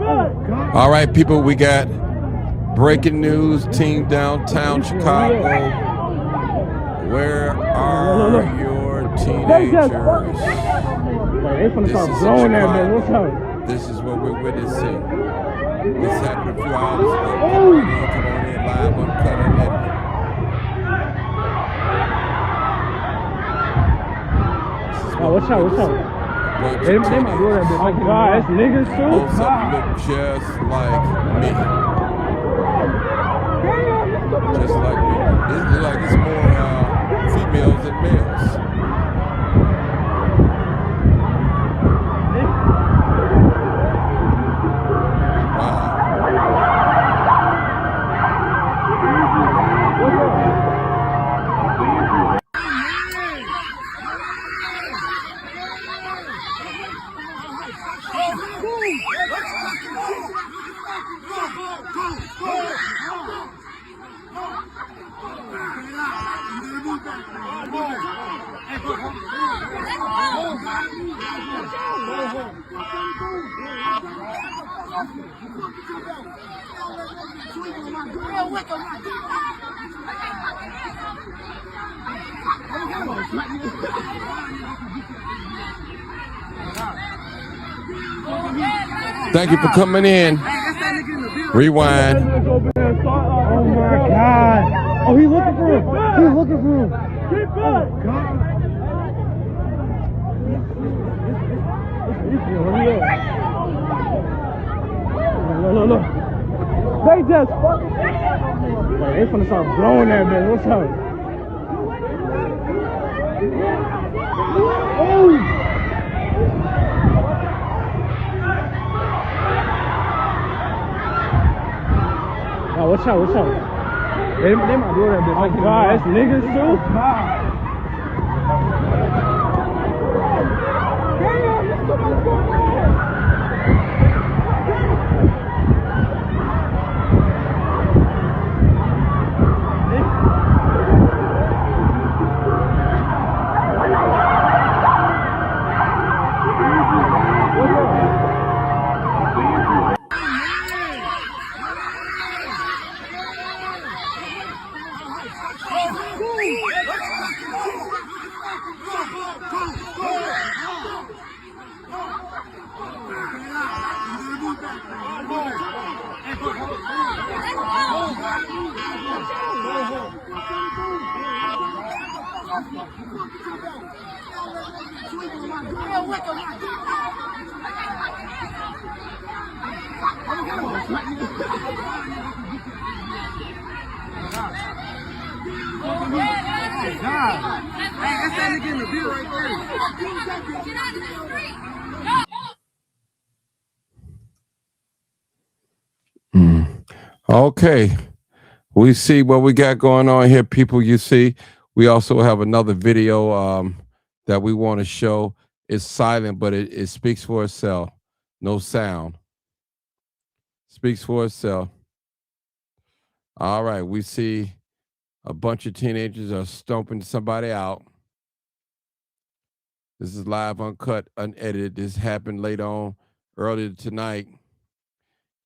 All right, people, we got breaking news. Team downtown Chicago. Where are your teenagers? This is in Chicago. This is what we're witnessing. This happened a few hours ago. Come on in, live, uncut, unedited. What's up? They might do that bitch. Oh God, it's niggas too. Most of them look just like me. Just like me. It looks like it's more females than males. Thank you for coming in. Rewind. Oh my God. Oh, he's looking for him. He's looking for him. Keep back. Oh God. Look. They just fucking. They finna start blowing that bitch. What's up? Oh. Oh, what's up? They might do that bitch. Oh God, that's niggas too? Okay, we see what we got going on here, people. You see, we also have another video that we want to show. It's silent, but it speaks for itself. No sound. Speaks for itself. All right, we see a bunch of teenagers are stomping somebody out. This is live, uncut, unedited. This happened late on earlier tonight.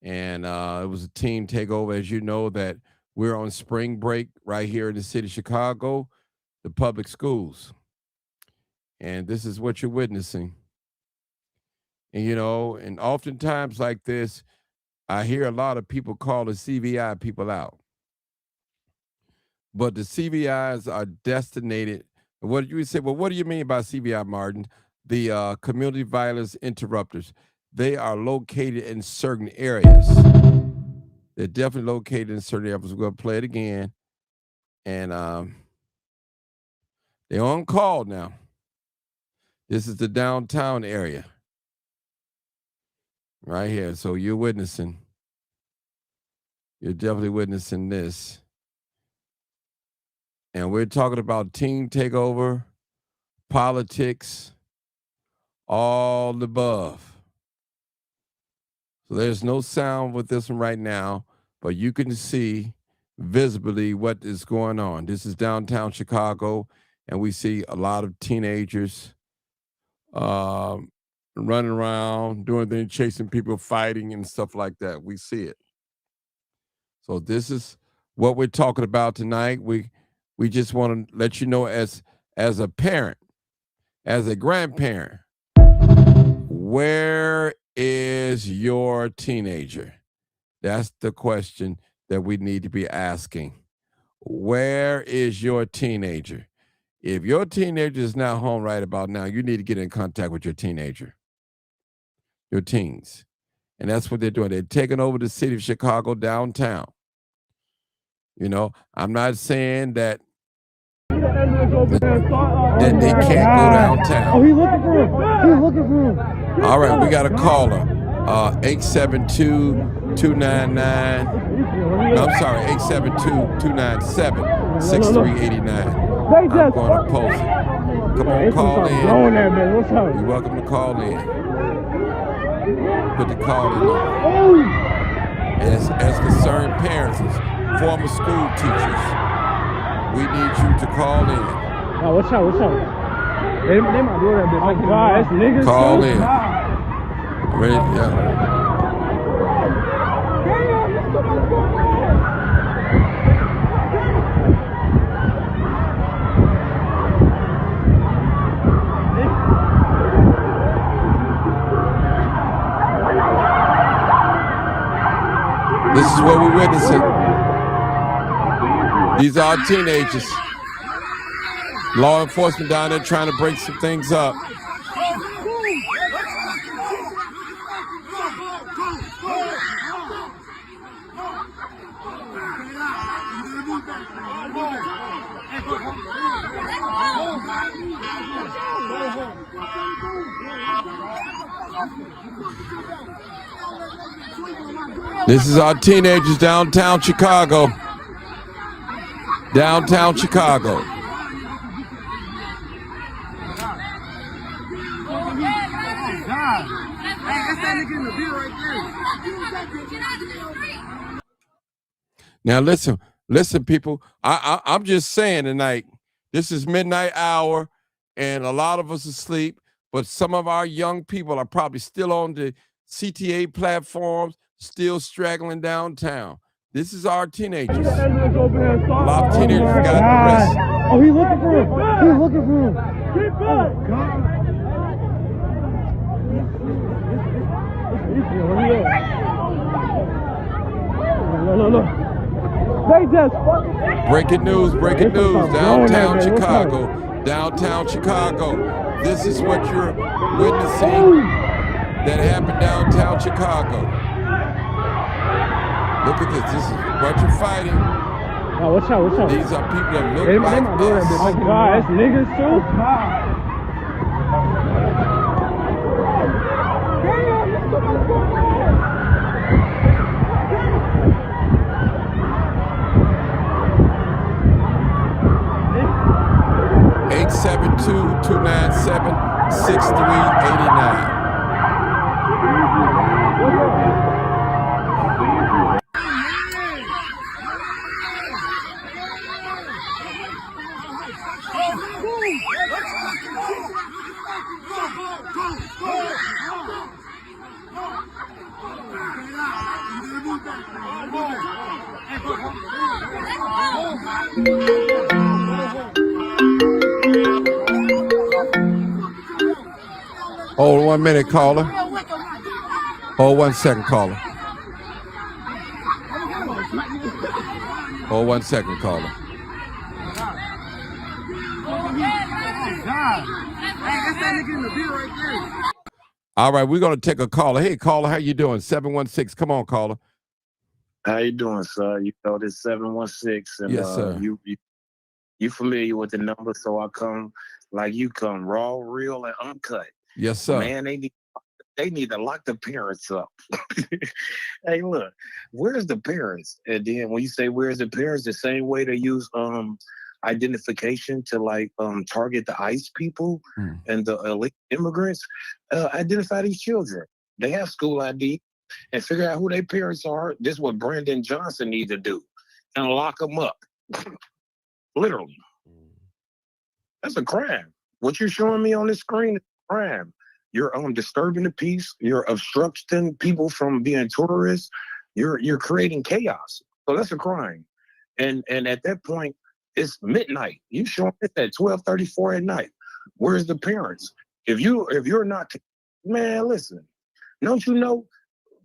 And it was a team takeover. As you know, that we're on spring break right here in the city of Chicago, the public schools. And this is what you're witnessing. And, you know, and oftentimes like this, I hear a lot of people call the CVI people out. But the CVIs are destinated. What you say? Well, what do you mean by CVI, Martin? The community violence interrupters. They are located in certain areas. They're definitely located in certain areas. We're going to play it again. And they're on call now. This is the downtown area. Right here. So you're witnessing. You're definitely witnessing this. And we're talking about team takeover, politics, all the above. So there's no sound with this one right now, but you can see visibly what is going on. This is downtown Chicago, and we see a lot of teenagers running around, doing things, chasing people, fighting and stuff like that. We see it. So this is what we're talking about tonight. We just want to let you know as a parent, as a grandparent, where is your teenager? That's the question that we need to be asking. Where is your teenager? If your teenager is not home right about now, you need to get in contact with your teenager, your teens. And that's what they're doing. They're taking over the city of Chicago downtown. You know, I'm not saying that they can't go downtown. Oh, he looking for him. He looking for him. All right, we got a caller. 872-299. No, I'm sorry, 872-297-6389. I'm going to post it. Come on, call in. You're welcome to call in. Put the call in number. As concerned parents, as former school teachers, we need you to call in. Oh, what's up? They might do that bitch. Oh, God, that's niggas. Call in. Ready? Yeah. This is what we're witnessing. These are our teenagers. Law enforcement down there trying to break some things up. This is our teenagers downtown Chicago. Downtown Chicago. Now listen, people. I'm just saying tonight, this is midnight hour, and a lot of us are asleep, but some of our young people are probably still on the CTA platforms, still straggling downtown. This is our teenagers. A lot of teenagers got arrested. Oh, he looking for him. He looking for him. Keep back. Look. They just breaking news. Downtown Chicago. This is what you're witnessing that happened downtown Chicago. Look at this. This is what you're fighting. Oh, what's up? These are people that look like this. Oh, God, that's niggas too? Eight 872-297-6389. Hold 1 minute, caller. Hold 1 second, caller. Hold 1 second, caller. All right, we're going to take a caller. Hey, caller, how you doing? 716. Come on, caller. How you doing, sir? You know this 716, and yes, sir. You familiar with the number, so I come like you come, raw, real, and uncut. Yes, sir. Man, they need to lock the parents up. Hey, look, where's the parents? And then when you say where's the parents, the same way they use identification to target the ICE people and the illegal immigrants, identify these children. They have school ID and figure out who their parents are. This is what Brandon Johnson needs to do, and lock them up. Literally. That's a crime. What you're showing me on this screen is a crime. You're disturbing the peace. You're obstructing people from being tourists. You're creating chaos. So that's a crime. And at that point, it's midnight. You showing it at 12:34 at night. Where's the parents? If you're not, man, listen. Don't you know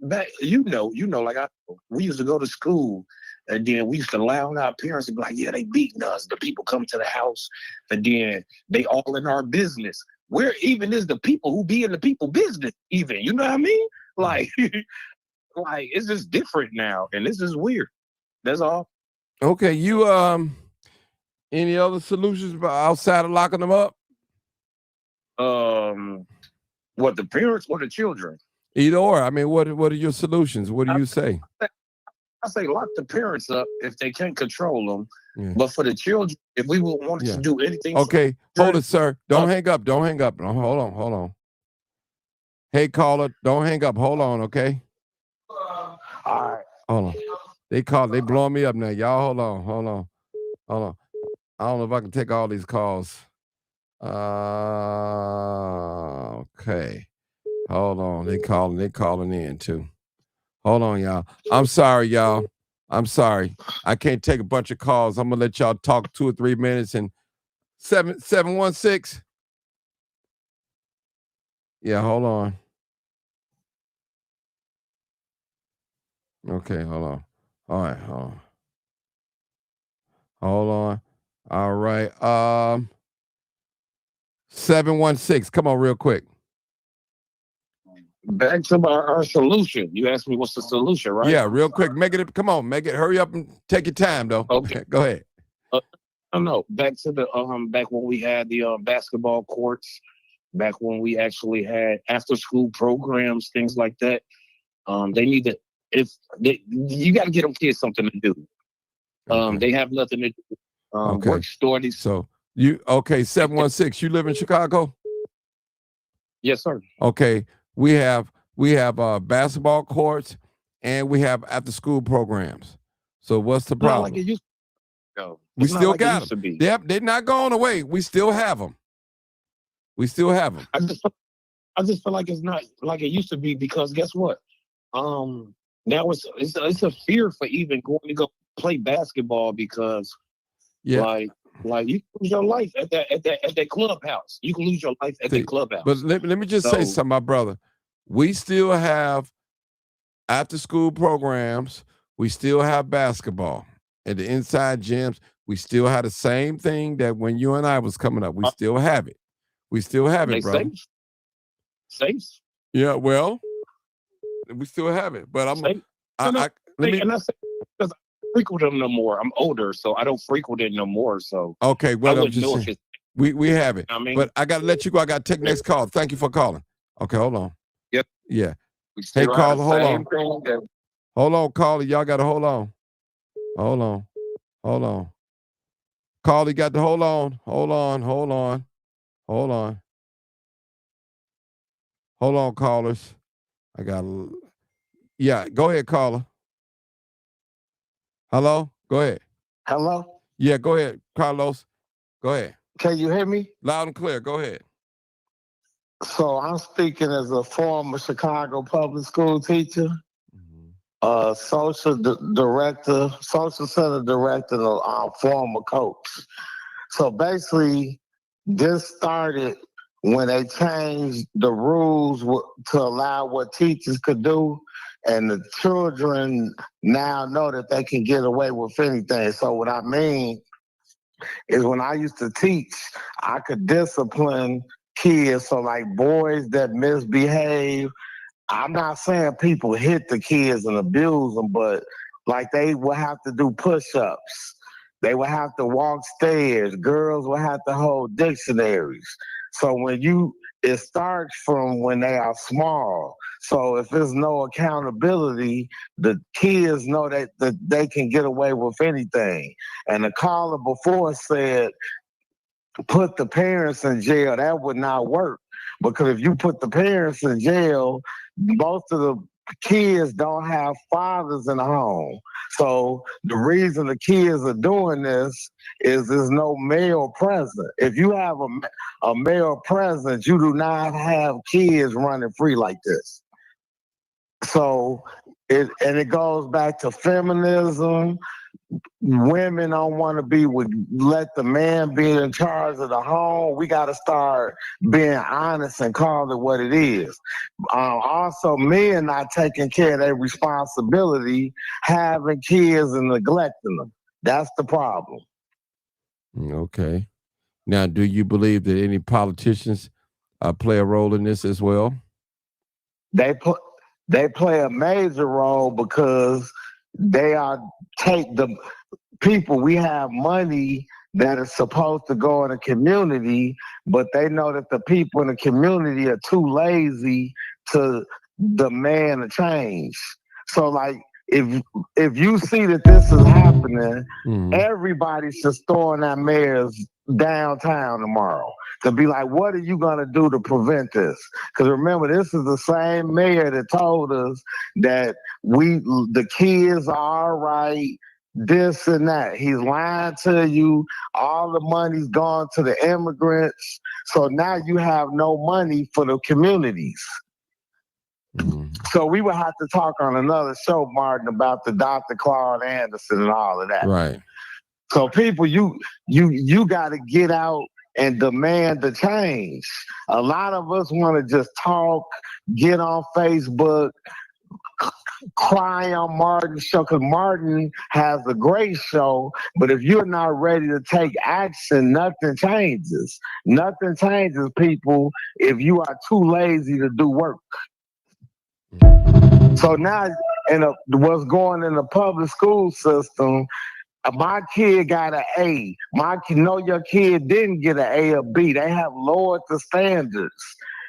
back? Like we used to go to school, and then we used to lie on our parents and be like, yeah, they beating us. The people come to the house, and then they all in our business. Where even is the people who be in the people business? Even you know what I mean? Like, like it's just different now, and this is weird. That's all. Okay, you any other solutions outside of locking them up? Um, what the parents or the children? Either or. I mean, what are your solutions? What do you say? I say lock the parents up if they can't control them. Yeah. But for the children, if we wanted to do anything, okay, hold it, sir. Don't hang up. Don't hang up. No, hold on. Hey, caller, don't hang up. Hold on, okay? all right. Hold on. They blowing me up now. Y'all, hold on. I don't know if I can take all these calls. Okay. Hold on. They calling in too. Hold on, y'all. I'm sorry, y'all. I'm sorry. I can't take a bunch of calls. I'm gonna let y'all talk 2 or 3 minutes and 716. Yeah, hold on. Okay, hold on. All right, hold on. Hold on. All right. 716. Come on, real quick. Back to our solution. You asked me what's the solution, right? Yeah, real quick. Come on, make it. Hurry up and take your time, though. Okay. Go ahead. No. Back to the back when we had the basketball courts, back when we actually had after school programs, things like that. They need to you got to get them kids something to do. Okay. They have nothing to do. Okay. Work studies. So 716. You live in Chicago? Yes, sir. Okay. We have basketball courts and we have after school programs. So what's the problem? Not like it used to. No, we still like got them. They're not going away. We still have them. I just feel like it's not like it used to be because guess what? Now it's a fear for even going to go play basketball because like you can lose your life at that clubhouse. You can lose your life at that clubhouse. But let me just say something, my brother. We still have after school programs. We still have basketball at the inside gyms. We still have the same thing that when you and I was coming up. We still have it. We still have it, brother. Safe. Yeah, well, we still have it. But let me. And I say because I frequent them no more. I'm older, so I don't frequent it no more. So okay, well, I'm just saying, we have it. I mean, but I got to let you go. I got to take next call. Thank you for calling. Okay, hold on. Yep. Yeah. Hey, caller, hold on. Hold on, caller. Y'all got to hold on. Hold on. Caller, you got to hold on. Hold on, callers. Yeah, go ahead, caller. Hello? Go ahead. Hello? Yeah, go ahead, Carlos. Go ahead. Can you hear me? Loud and clear. Go ahead. So I'm speaking as a former Chicago public school teacher, social director, social center director, and former coach. So basically, this started when they changed the rules to allow what teachers could do, and the children now know that they can get away with anything. So what I mean is when I used to teach, I could discipline kids. So like boys that misbehave, I'm not saying people hit the kids and abuse them, but like they will have to do push-ups. They will have to walk stairs. Girls will have to hold dictionaries. So it starts from when they are small. So if there's no accountability, the kids know that they can get away with anything. And the caller before said, put the parents in jail. That would not work. Because if you put the parents in jail, most of the kids don't have fathers in the home. So the reason the kids are doing this is there's no male present. If you have a male present, you do not have kids running free like this. So it goes back to feminism. Women don't want to let the man be in charge of the home. We got to start being honest and call it what it is. Also, men not taking care of their responsibility, having kids and neglecting them. That's the problem. Okay. Now, do you believe that any politicians play a role in this as well? They put they play a major role because they are take the people. We have money that is supposed to go in the community, but they know that the people in the community are too lazy to demand a change. So, like, if you see that this is happening, everybody should storm that mayor's downtown tomorrow to be like, what are you going to do to prevent this? Because remember, this is the same mayor that told us that the kids are all right, this and that. He's lying to you. All the money's gone to the immigrants. So now you have no money for the communities. So we would have to talk on another show, Martin, about the Dr. Claude Anderson and all of that. Right. So people, you got to get out and demand the change. A lot of us want to just talk, get on Facebook, cry on Martin's show, because Martin has a great show, but if you're not ready to take action, nothing changes. Nothing changes, people, if you are too lazy to do work. So now, what's going in the public school system, my kid got an A. Your kid didn't get an A or B. They have lowered the standards.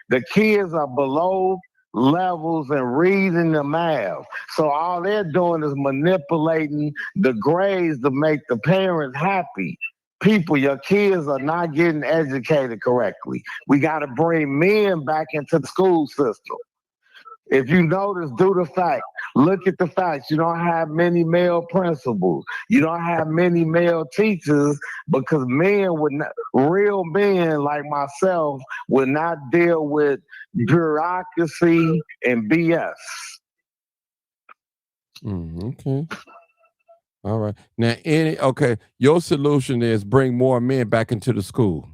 The kids are below levels and reading the math. So all they're doing is manipulating the grades to make the parents happy. People, your kids are not getting educated correctly. We got to bring men back into the school system. If you notice, look at the facts. You don't have many male principals. You don't have many male teachers because real men like myself would not deal with bureaucracy and BS. Okay. All right. Now, your solution is bring more men back into the school.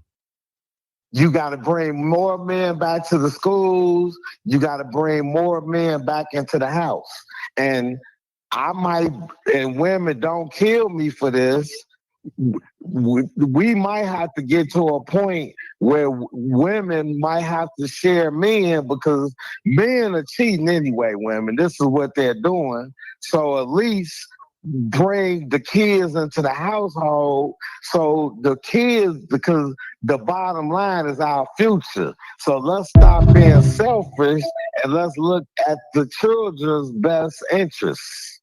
You got to bring more men back to the schools. You got to bring more men back into the house. And and women don't kill me for this. We might have to get to a point where women might have to share men because men are cheating anyway, women. This is what they're doing. So at least bring the kids into the household so the kids, because the bottom line is our future. So let's stop being selfish and let's look at the children's best interests.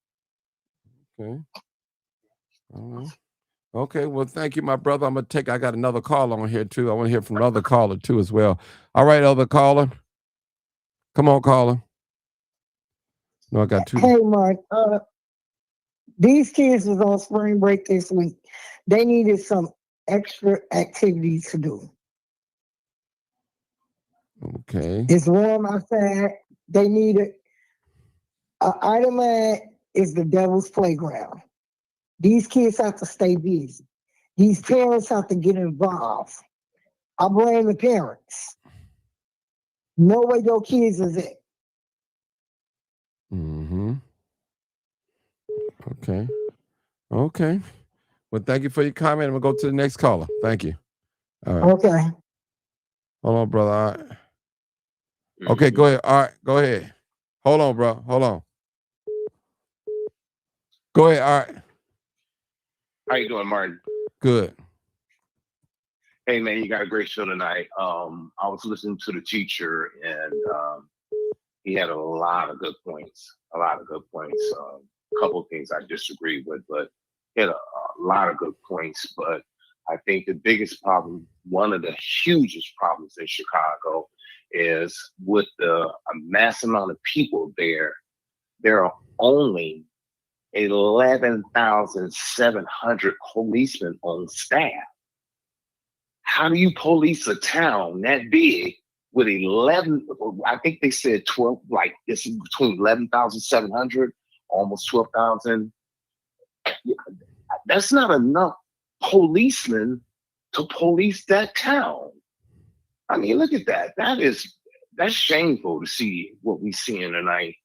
Okay. All right. Okay, well, thank you, my brother. I got another call on here too. I want to hear from another caller too as well. All right, other caller. Come on, caller. No, I got two. Hey, Mark. These kids was on spring break this week. They needed some extra activities to do. Okay. It's warm outside. They needed item man is the devil's playground. These kids have to stay busy. These parents have to get involved. I blame the parents. Know where your kids is at. Okay. Okay. Well, thank you for your comment. I'm going to go to the next caller. Thank you. All right. Okay. Hold on, brother. All right. Okay, go ahead. All right, go ahead. Hold on, bro. Hold on. Go ahead. All right. How you doing, Martin? Good. Hey, man, you got a great show tonight. I was listening to the teacher, and he had a lot of good points. A couple of things I disagree with, but he had a lot of good points. But I think the biggest problem, one of the hugest problems in Chicago, is with the mass amount of people there. There are only 11,700 policemen on staff. How do you police a town that big with 11? I think they said 12. Like it's between 11,700, almost 12,000. That's not enough policemen to police that town. I mean, look at that. That's shameful to see what we seeing tonight.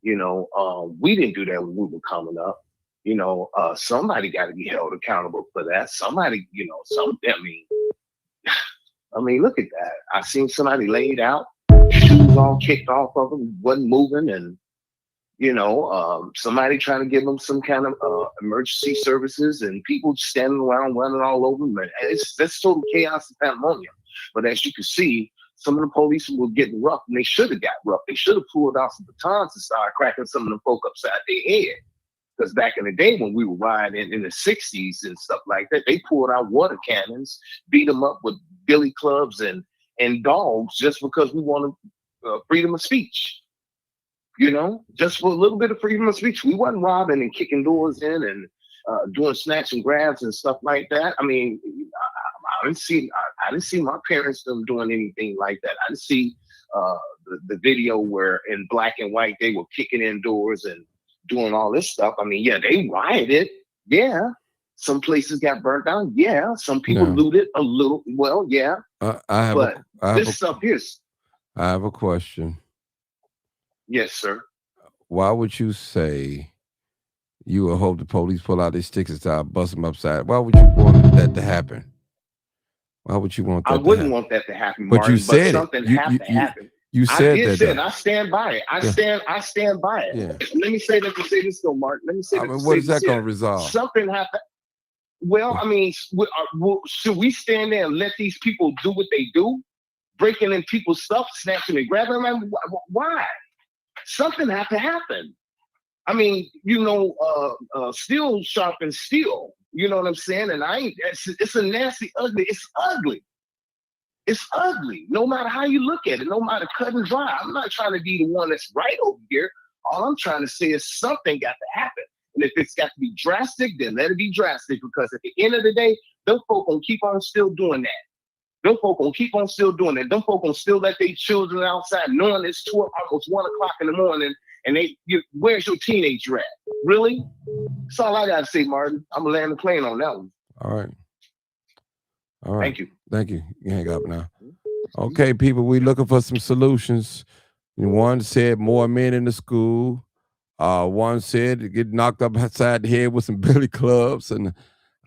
We didn't do that when we were coming up. Somebody got to be held accountable for that. Somebody, I mean, look at that. I seen somebody laid out, shoes all kicked off of them, wasn't moving, and somebody trying to give them some kind of emergency services, and people standing around running all over them. And that's total chaos and pandemonium. But as you can see, some of the police were getting rough, and they should have got rough. They should have pulled out some batons and started cracking some of them folk upside their head. Because back in the day when we were riding in the 60s and stuff like that, they pulled out water cannons, beat them up with billy clubs and dogs just because we wanted freedom of speech. Just for a little bit of freedom of speech. We wasn't robbing and kicking doors in and doing snatch and grabs and stuff like that. I mean, I didn't see my parents them doing anything like that. I didn't see the video where in black and white they were kicking in doors and doing all this stuff. I mean, yeah, they rioted. Yeah. Some places got burnt down. Yeah. Some people looted a little. Well, yeah. I have a question. Yes, sir. Why would you say you would hope the police pull out their sticks and start bust them upside? Why would you want that to happen? Why would you want that to happen? I wouldn't want that to happen, but Martin, you said something had to happen. You said that. And I stand by it. I stand by it. Yeah. Let me say that to say this though, Mark. Let me say that. What is that going to resolve? Something happened. Well, I mean, should we stand there and let these people do what they do, breaking in people's stuff, snatching and grabbing them? Why? Something had to happen. I mean, steel sharpens steel. You know what I'm saying? And it's a nasty, ugly. It's ugly. It's ugly. No matter how you look at it, no matter cut and dry. I'm not trying to be the one that's right over here. All I'm trying to say is something got to happen. And if it's got to be drastic, then let it be drastic. Because at the end of the day, them folk gonna keep on still doing that. Them folk gonna keep on still doing that. Them folk gonna still let their children outside knowing it's almost 1 o'clock in the morning. And where's your teenager at? Really? That's all I gotta say, Martin. I'm gonna land the plane on that one. All right. Thank you. Thank you. You hang up now. Okay, people, we looking for some solutions. One said more men in the school. One said get knocked up outside the head with some billy clubs. And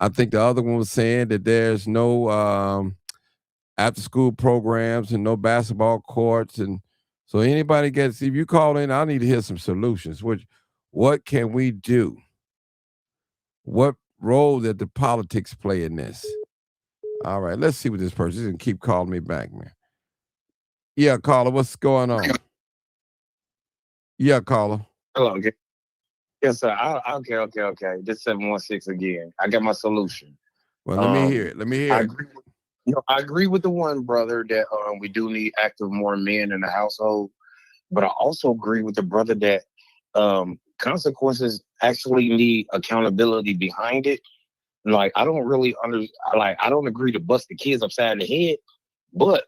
I think the other one was saying that there's no after school programs and no basketball courts. And so anybody if you call in, I need to hear some solutions. What can we do? What role did the politics play in this? All right, let's see what this person is and keep calling me back, man. Yeah, caller, what's going on? Yeah, caller. Hello. Okay. Yes, sir. Okay. This 716 again. I got my solution. Well, let me hear it. I agree with the one brother that we do need more men in the household, but I also agree with the brother that consequences actually need accountability behind it. Like, I don't really I don't agree to bust the kids upside the head, but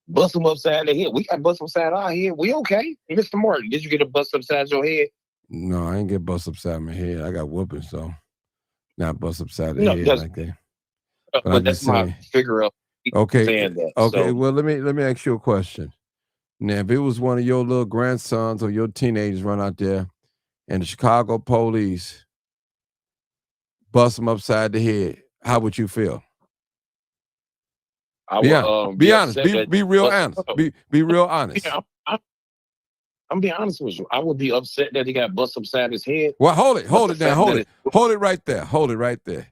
bust them upside the head. We got bust upside our head. We okay. Mr. Martin, did you get a bust upside your head? No, I ain't get bust upside my head. I got whooping, so not bust upside the head like that. But that's my figure of saying that. Okay, well, let me ask you a question. Now, if it was one of your little grandsons or your teenagers run out there and the Chicago police bust them upside the head, how would you feel? Be honest. Be real honest. Be real honest. Yeah, I'm being honest with you. I would be upset that he got bust upside his head. Well, hold it right there.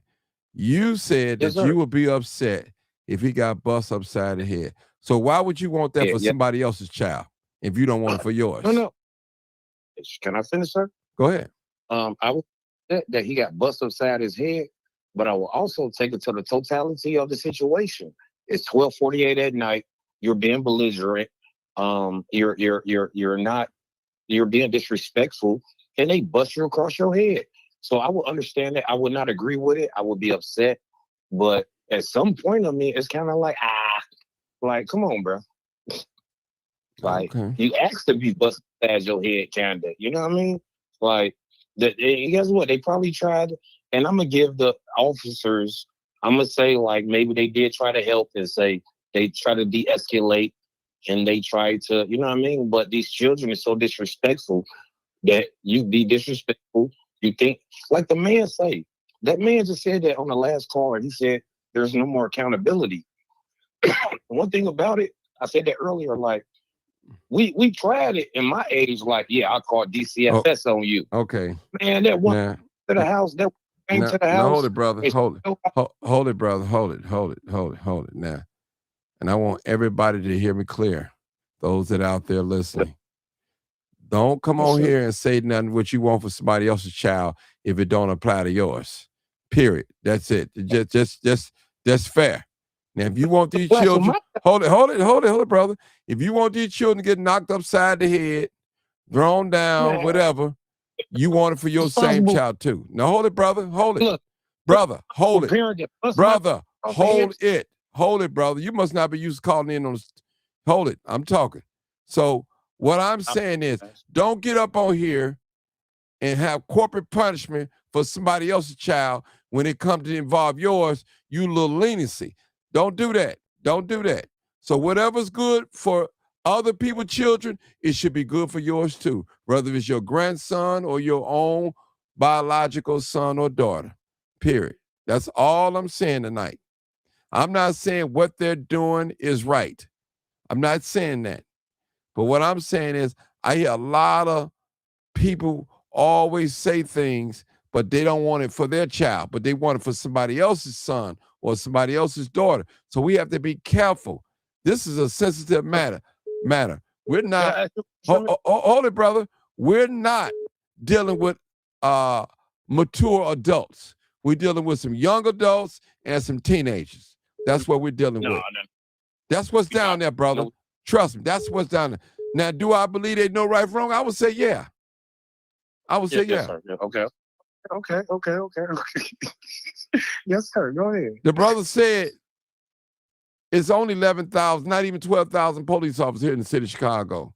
You said that you would be upset if he got bust upside the head. So why would you want that for somebody else's child if you don't want it for yours? No. Can I finish, sir? Go ahead. I would say that he got bust upside his head, but I will also take it to the totality of the situation. It's 12:48 at night. You're being belligerent. You're being disrespectful, and they bust you across your head. So I would understand it. I would not agree with it. I would be upset. But at some point, I mean, it's kind of like, like, come on, bro. Like, Okay. you asked to be busted past your head, kinda. You know what I mean? Like, guess what? They probably tried, and I'm gonna give the officers. I'm gonna say like maybe they did try to help and say they try to de-escalate and they try to, you know what I mean? But these children are so disrespectful that you be disrespectful. You think, like the man say, that man just said that on the last call, and he said there's no more accountability. One thing about it, I said that earlier, like we tried it in my age, like, yeah, I called Oh, DCFS on you. okay. Man, that one Now, to the house, that came now, to the now, hold house. it, brother. and Hold it. so- Hold it, brother. Hold it. Now, and I want everybody to hear me clear. Those that are out there listening, don't come Yes, on sir. here and say nothing what you want for somebody else's child if it don't apply to yours. Period. That's it. Just fair. Now, if you want these Well, for children, my hold it, brother. If you want these children to get knocked upside the head, thrown down, man, whatever, you want it for your same responsible, child too. Now, hold it, brother. Hold it, look, brother. Hold it, parent that bust my brother. off the head. Hold it, brother. You must not be used to calling in on this. Hold it. I'm talking. So what I'm saying is, don't get up on here and have corporate punishment for somebody else's child when it comes to involve yours. You little leniency. Don't do that. Don't do that. So whatever's good for other people's children, it should be good for yours too, whether it's your grandson or your own biological son or daughter. Period. That's all I'm saying tonight. I'm not saying what they're doing is right. I'm not saying that. But what I'm saying is, I hear a lot of people always say things, but they don't want it for their child, but they want it for somebody else's son or somebody else's daughter. So we have to be careful. This is a sensitive matter. We're Can not, I ask you something? hold it, brother. We're not dealing with mature adults. We're dealing with some young adults and some teenagers. That's what we're dealing No, with. That's what's down there, brother. no. Trust me, that's what's down there. Now, do I believe they know right from wrong? I would say yeah. I would say Yes, yeah. sir. Yeah, okay. Yes, sir. Go ahead. The brother said it's only 11,000, not even 12,000 police officers here in the city of Chicago.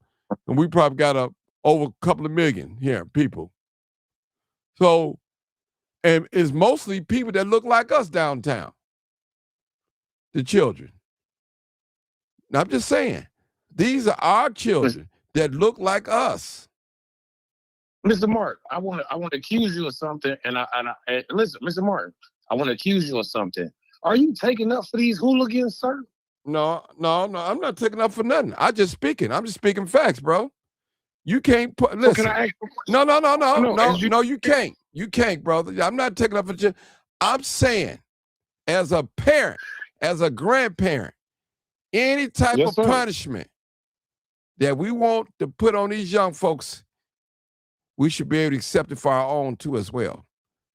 And we probably got over a couple of million here, people. So, and it's mostly people that look like us downtown, the children. Now, I'm just saying, these are our children that look like us. Mr. Mark, I want to accuse you of something, and listen, Mr. Martin, I want to accuse you of something. Are you taking up for these hooligans, sir? No, I'm not taking up for nothing. I'm just speaking facts, bro. You can't put, So can listen. I ask you a No, question? you can't. You can't, brother. I'm not taking up for you. I'm saying, as a parent, as a grandparent, any type Yes, of sir. punishment that we want to put on these young folks, we should be able to accept it for our own too as well.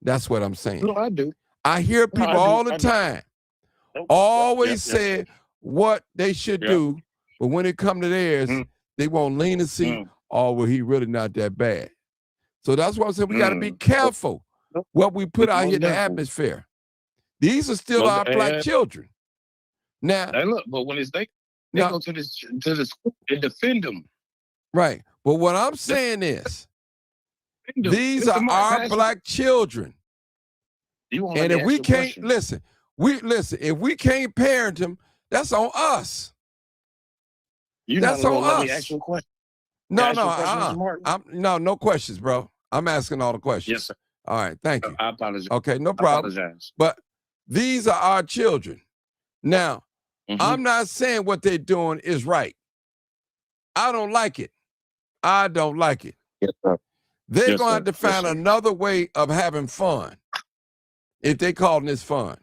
That's what I'm saying. No, I do. I hear No, people I do. all the I do. time Yep, always yep. say what they should Yep. do, but when it come to theirs, they want leniency. Oh, well, he really not that bad. So that's why I said we got to be careful what we put out here in the atmosphere. These are still our black children. Now, Hey, look, but when they go to the school and defend them. right. But what I'm saying is, these are our black children. And if we can't listen, if we can't parent them, that's on us. That's on let us. me ask you a question. No questions, bro. I'm asking all the questions. Yes, sir. All right, thank you. I apologize. Okay, no problem. I apologize. But these are our children. Now, I'm not saying what they're doing is right. I don't like it. I don't like it. Yes, sir. They're going to have to find another way of having fun if they calling this fun.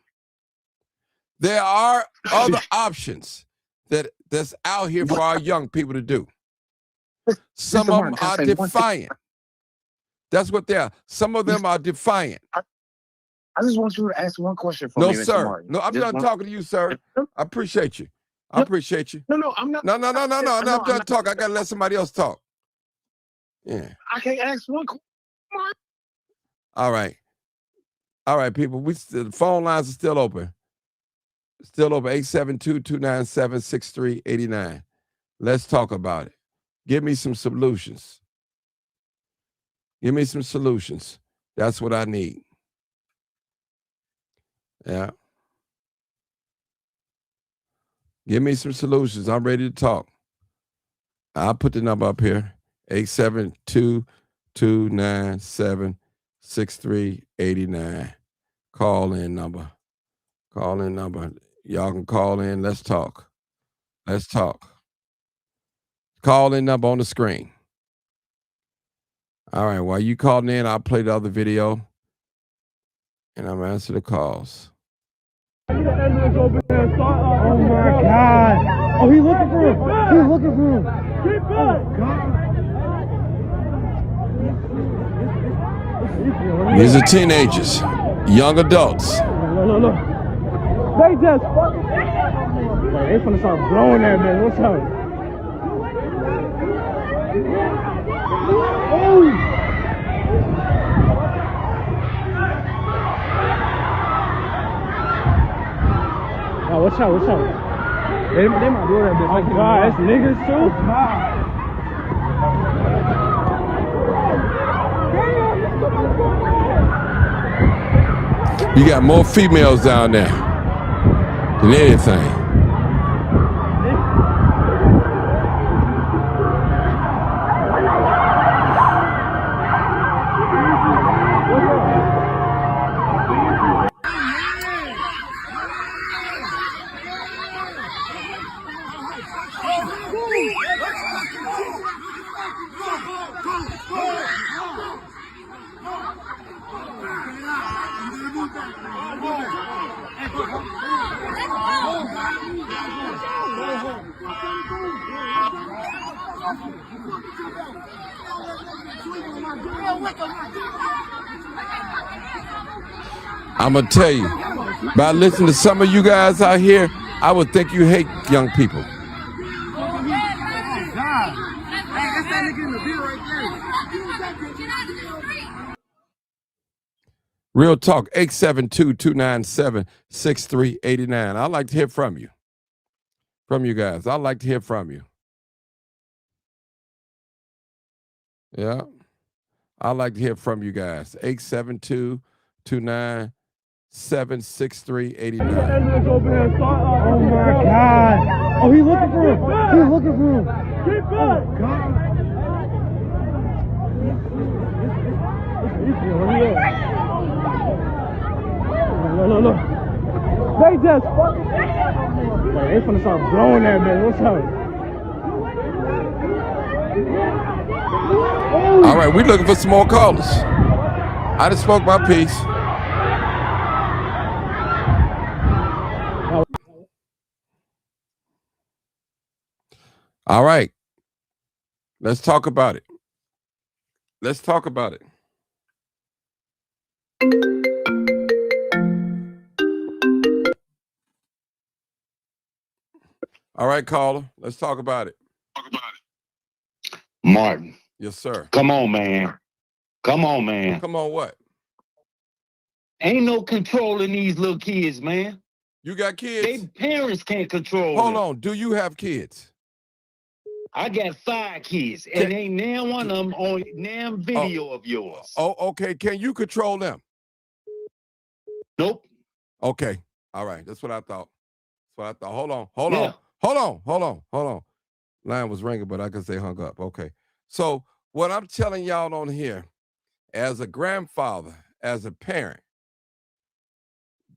There are other options that's out here for our young people to do. Some of them are defiant. That's what they are. Some of them are defiant. I just want you to ask one question for me, Mr. sir. Martin. No, I'm done talking to you, sir. I appreciate you. I appreciate you. No, I'm not. No, I'm done talking. I got to let somebody else talk. Yeah. I can't ask one question. All right. All right, people. The phone lines are still open. Still open. 872-297-6389. Let's talk about it. Give me some solutions. Give me some solutions. That's what I need. Yeah. Give me some solutions. I'm ready to talk. I'll put the number up here. 872-297-6389. Call in number. Call in number. Y'all can call in. Let's talk. Let's talk. Call in number on the screen. All right. While you calling in, I'll play the other video and I'm gonna answer the calls. Oh my God. Oh, he's looking for him. He's looking for him. Keep back. These are teenagers, young adults. Look. They just fucking. They finna start blowing that man. What's up? Oh. Oh, what's up? They might do that bitch. Oh, God, that's niggas too? You got more females down there than anything. I'm going to tell you, by listening to some of you guys out here, I would think you hate young people. Real talk, 872-297-6389. I'd like to hear from you. From you guys. I'd like to hear from you. Yeah. I'd like to hear from you guys. 872-297-6389. Oh my God. Oh, he's looking for him. He's looking for him. Keep back. Oh, God. Look. They just fucking. They finna start blowing that man. What's up? Oh. All right, we're looking for some more callers. I just spoke my piece. All right. Let's talk about it. Let's talk about it. All right, caller. Let's talk about it. Martin. Yes, sir. Come on, man. Come on, man. Come on, what? Ain't no controlling these little kids, man. You got kids? They parents can't control Hold them. on. Do you have kids? I got 5 kids, and ain't now one of them on damn video of yours. Oh, okay. Can you control them? Nope. Okay. All right. That's what I thought. That's what I thought. Hold on. Hold on. Line was ringing, but I could say hung up. Okay. So what I'm telling y'all on here, as a grandfather, as a parent,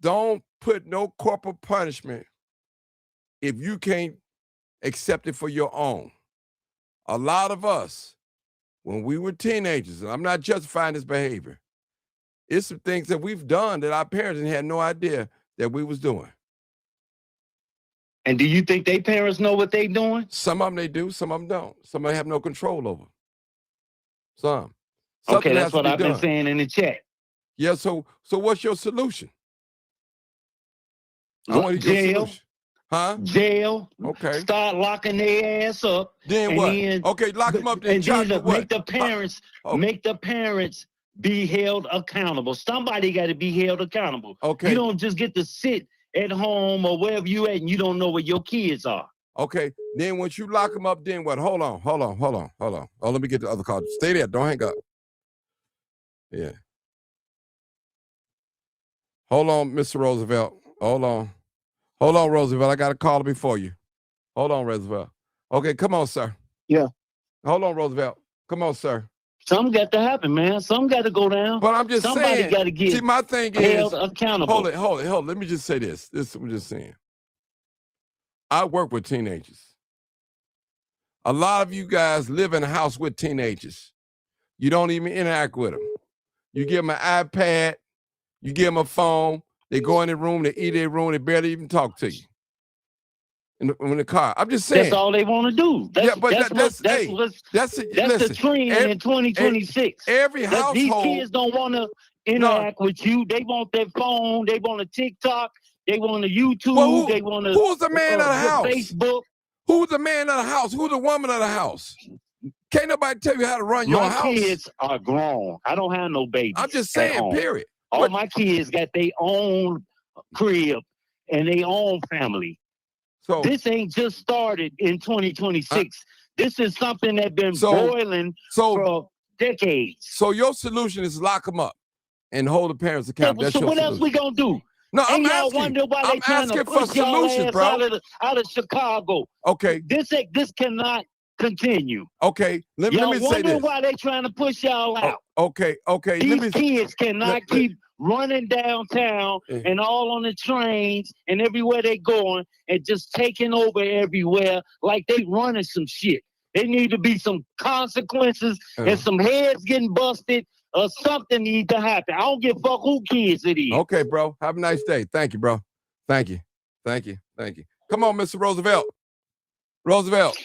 don't put no corporal punishment if you can't accept it for your own. A lot of us, when we were teenagers, and I'm not justifying this behavior, it's some things that we've done that our parents had no idea that we was doing. And do you think they parents know what they doing? Some of them they do, some of them don't. Some of them have no control over. Some. Okay, that's what I've been saying in the chat. Yeah, so what's your solution? I want to get your solution. Huh? Jail. Okay. Start locking their ass up. Then what? Okay, lock them up. Then and then make the parents be held accountable. Somebody got to be held accountable. Okay. You don't just get to sit at home or wherever you at and you don't know where your kids are. Okay. Then once you lock them up, then what? Hold on. Oh, let me get the other call. Stay there. Don't hang up. Yeah. Hold on, Mr. Roosevelt. Hold on, Roosevelt. I got a caller before you. Hold on, Roosevelt. Okay, come on, sir. Yeah. Hold on, Roosevelt. Come on, sir. Something got to happen, man. Something got to go down. But I'm just Somebody saying. got to get See, my thing held is accountable. Hold it. Let me just say this. I'm just saying. I work with teenagers. A lot of you guys live in a house with teenagers. You don't even interact with them. You give them an iPad. You give them a phone. They go in their room. They eat in their room. They barely even talk to you. In the car. I'm just saying. That's all they want to do. That's the trend in 2026. Every household. These kids don't want to interact with you. They want their phone. They want a TikTok. They want a YouTube. Well, they want to. Who's the man of the house? Facebook. Who's the man of the house? Who's the woman of the house? Can't nobody tell you how to run your house. My kids are grown. I don't have no babies. I'm just saying, period. All my kids got their own crib and their own family. So this ain't just started in 2026. This is something that's been boiling for decades. So your solution is lock them up and hold the parents accountable. So what else we gonna do? No, I'm asking for solutions, bro. Out of Chicago. Okay. This cannot continue. Okay. Let me say this. Wondering why they trying to push y'all out. Okay. These kids cannot keep running downtown and all on the trains and everywhere they going and just taking over everywhere like they running some shit. There need to be some consequences and some heads getting busted or something need to happen. I don't give a fuck who kids it is. Okay, bro. Have a nice day. Thank you, bro. Thank you. Come on, Mr. Roosevelt.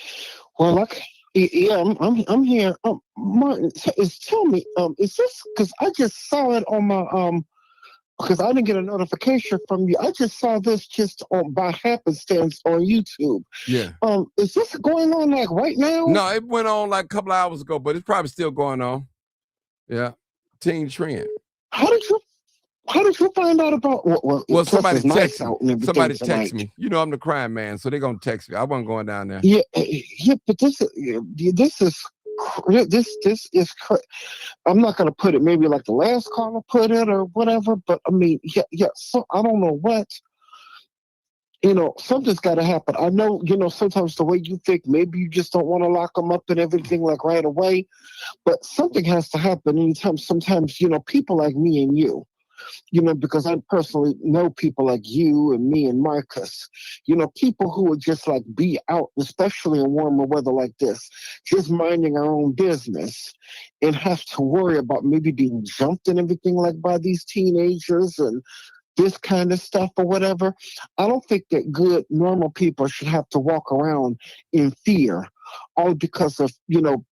Well, I'm here. Martin, tell me, is this because I just saw it on my because I didn't get a notification from you. I just saw this just by happenstance on YouTube. Yeah. Is this going on like right now? No, it went on like a couple of hours ago, but it's probably still going on. Yeah. Teen trend. How did you find out about? Well, somebody text me. Somebody text me. You know, I'm the crime man, so they're gonna text me. I wasn't going down there. Yeah, but this is. I'm not gonna put it maybe like the last caller put it or whatever, but I mean, yeah. So I don't know what. Something's got to happen. I know, sometimes the way you think, maybe you just don't want to lock them up and everything like right away, but something has to happen anytime. Sometimes, people like me and you, because I personally know people like you and me and Marcus, people who would just like be out, especially in warmer weather like this, just minding our own business and have to worry about maybe being jumped and everything like by these teenagers and this kind of stuff or whatever. I don't think that good, normal people should have to walk around in fear, all because of,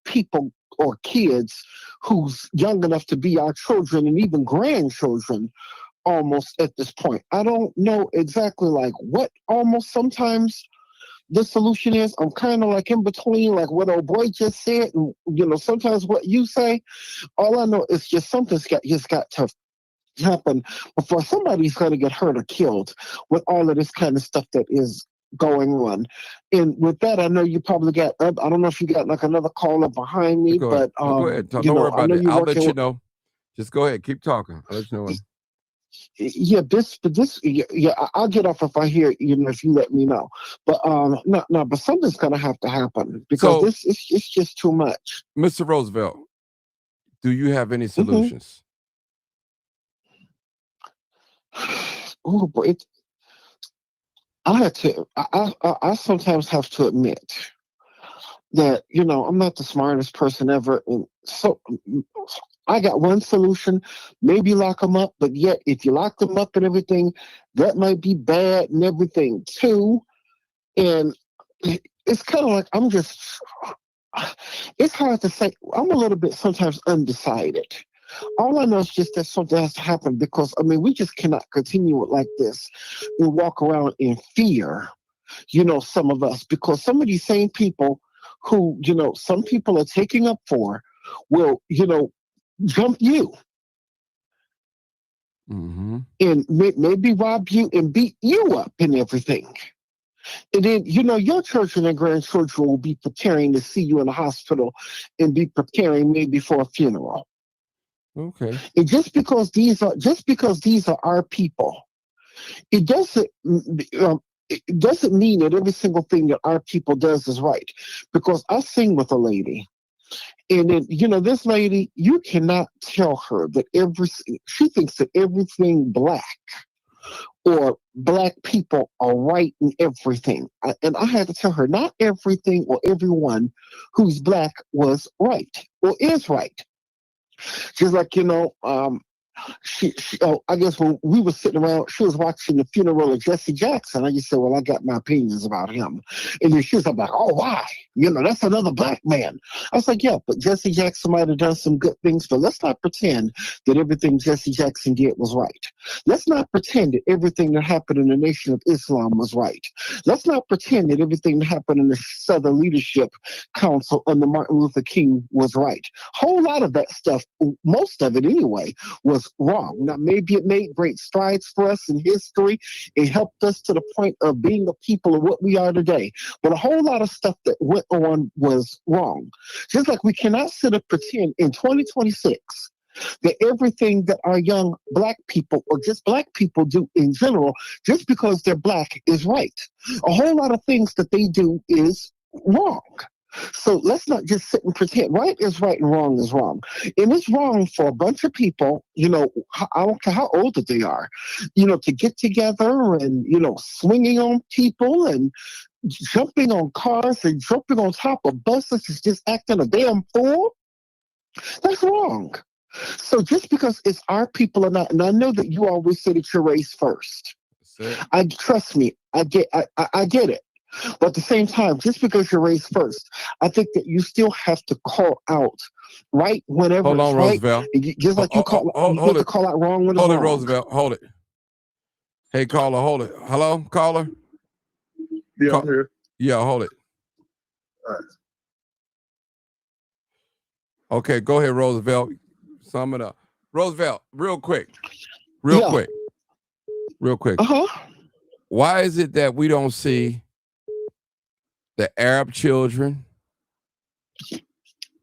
people or kids who's young enough to be our children and even grandchildren almost at this point. I don't know exactly like what almost sometimes the solution is. I'm kind of like in between, like what old boy just said, and, sometimes what you say. All I know is just something's got to happen before somebody's going to get hurt or killed with all of this kind of stuff that is going on. And with that, I know you probably got, I don't know if you got like another caller behind me, but go ahead. Don't worry about it. I'll let you know. Just go ahead. Keep talking. I'll let you know when. Yeah, I'll get off if I hear, if you let me know. But no, but something's going to have to happen because it's just too much. Mr. Roosevelt, do you have any solutions? Oh boy, I sometimes have to admit that I'm not the smartest person ever, and so I got one solution: maybe lock them up. But yet, if you lock them up and everything, that might be bad and everything too. And it's kind of like it's hard to say. I'm a little bit sometimes undecided. All I know is just that something has to happen because, we just cannot continue it like this and walk around in fear, some of us, because some of these same people who, some people are taking up for will, jump you. Mm-hmm. and maybe rob you and beat you up and everything. And then, your children and grandchildren will be preparing to see you in the hospital and be preparing maybe for a funeral. Okay. And just because these are our people, it doesn't it doesn't mean that every single thing that our people does is right. Because I sing with a lady, and then this lady, you cannot tell her that she thinks that everything black or black people are right in everything. And I had to tell her not everything or everyone who's black was right or is right. She's like, I guess when we were sitting around, she was watching the funeral of Jesse Jackson. I just said, well, I got my opinions about him. And then she was like, oh, why? That's another black man. I was like, yeah, but Jesse Jackson might have done some good things, but let's not pretend that everything Jesse Jackson did was right. Let's not pretend that everything that happened in the Nation of Islam was right. Let's not pretend that everything that happened in the Southern Leadership Council under Martin Luther King was right. Whole lot of that stuff, most of it anyway, was wrong. Now, maybe it made great strides for us in history. It helped us to the point of being a people of what we are today. But a whole lot of stuff that went on was wrong. Just like we cannot sit and pretend in 2026 that everything that our young black people or just black people do in general, just because they're black, is right. A whole lot of things that they do is wrong. So let's not just sit and pretend. Right is right and wrong is wrong. And it's wrong for a bunch of people, I don't care how old that they are, to get together and, swinging on people and jumping on cars and jumping on top of buses and just acting a damn fool. That's wrong. So just because it's our people or not, and I know that you always say that you're race first. Trust me, I get it. But at the same time, just because you're raised first, I think that you still have to call out right whenever Hold it's on, right. Roosevelt. Just like you have to call out wrong when it's wrong. Hold it, wrong. Roosevelt. Hold it. Hey, caller, hold it. Hello, caller? Yeah, I'm here. Yeah, hold it. All right. Okay, go ahead, Roosevelt. Sum it up. Roosevelt, real quick. Quick. Uh-huh. Why is it that we don't see the Arab children,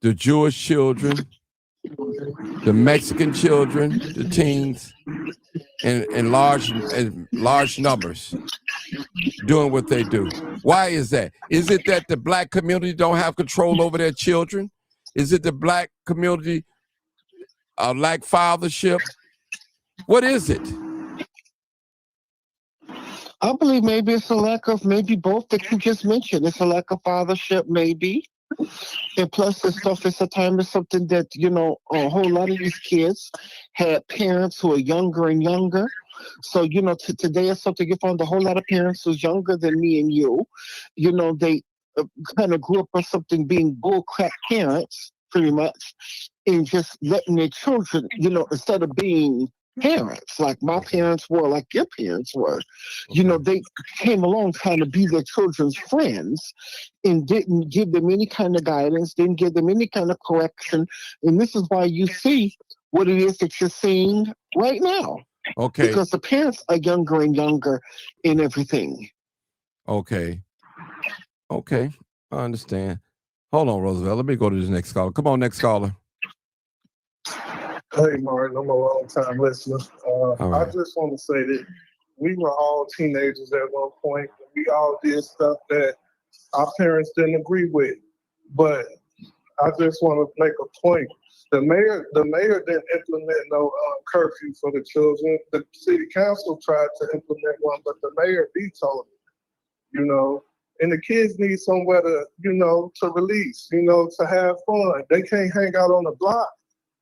the Jewish children, the Mexican children, the teens, in large numbers doing what they do? Why is that? Is it that the black community don't have control over their children? Is it the black community lack fathership? What is it? I believe maybe it's a lack of maybe both that you just mentioned. It's a lack of fathership, maybe. And plus this stuff is something that, a whole lot of these kids had parents who are younger and younger. So, today is something you find a whole lot of parents who's younger than me and you. They kind of grew up with something being bullcrap parents, pretty much, and just letting their children, instead of being parents like my parents were, like your parents were, they came along trying to be their children's friends and didn't give them any kind of guidance, didn't give them any kind of correction. And this is why you see what it is that you're seeing right now. Okay. Because the parents are younger and younger in everything. Okay. I understand. Hold on, Roosevelt. Let me go to this next caller. Come on, next caller. Hey, Martin, I'm a long-time listener. Right. I just want to say that we were all teenagers at one point. We all did stuff that our parents didn't agree with. But I just want to make a point. The mayor didn't implement no curfew for the children. The city council tried to implement one, but the mayor vetoed it. And the kids need somewhere to, to release, to have fun. They can't hang out on the block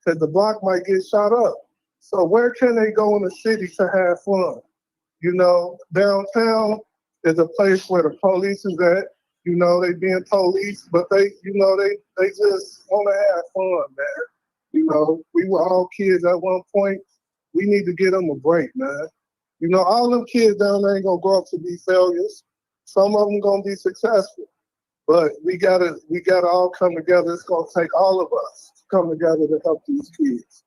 because the block might get shot up. So where can they go in the city to have fun? Downtown is a place where the police is at. They being police, but they just want to have fun, man. We were all kids at one point. We need to give them a break, man. All them kids down there ain't gonna grow up to be failures. Some of them gonna be successful, but we gotta all come together. It's gonna take all of us to come together to help these kids.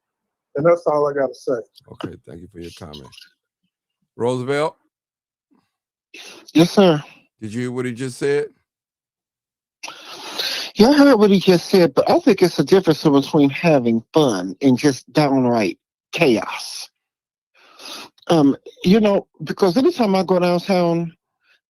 And that's all I got to say. Okay, thank you for your comment. Roosevelt, Yes, sir. did you hear what he just said? Yeah, I heard what he just said, but I think it's a difference between having fun and just downright chaos. Because anytime I go downtown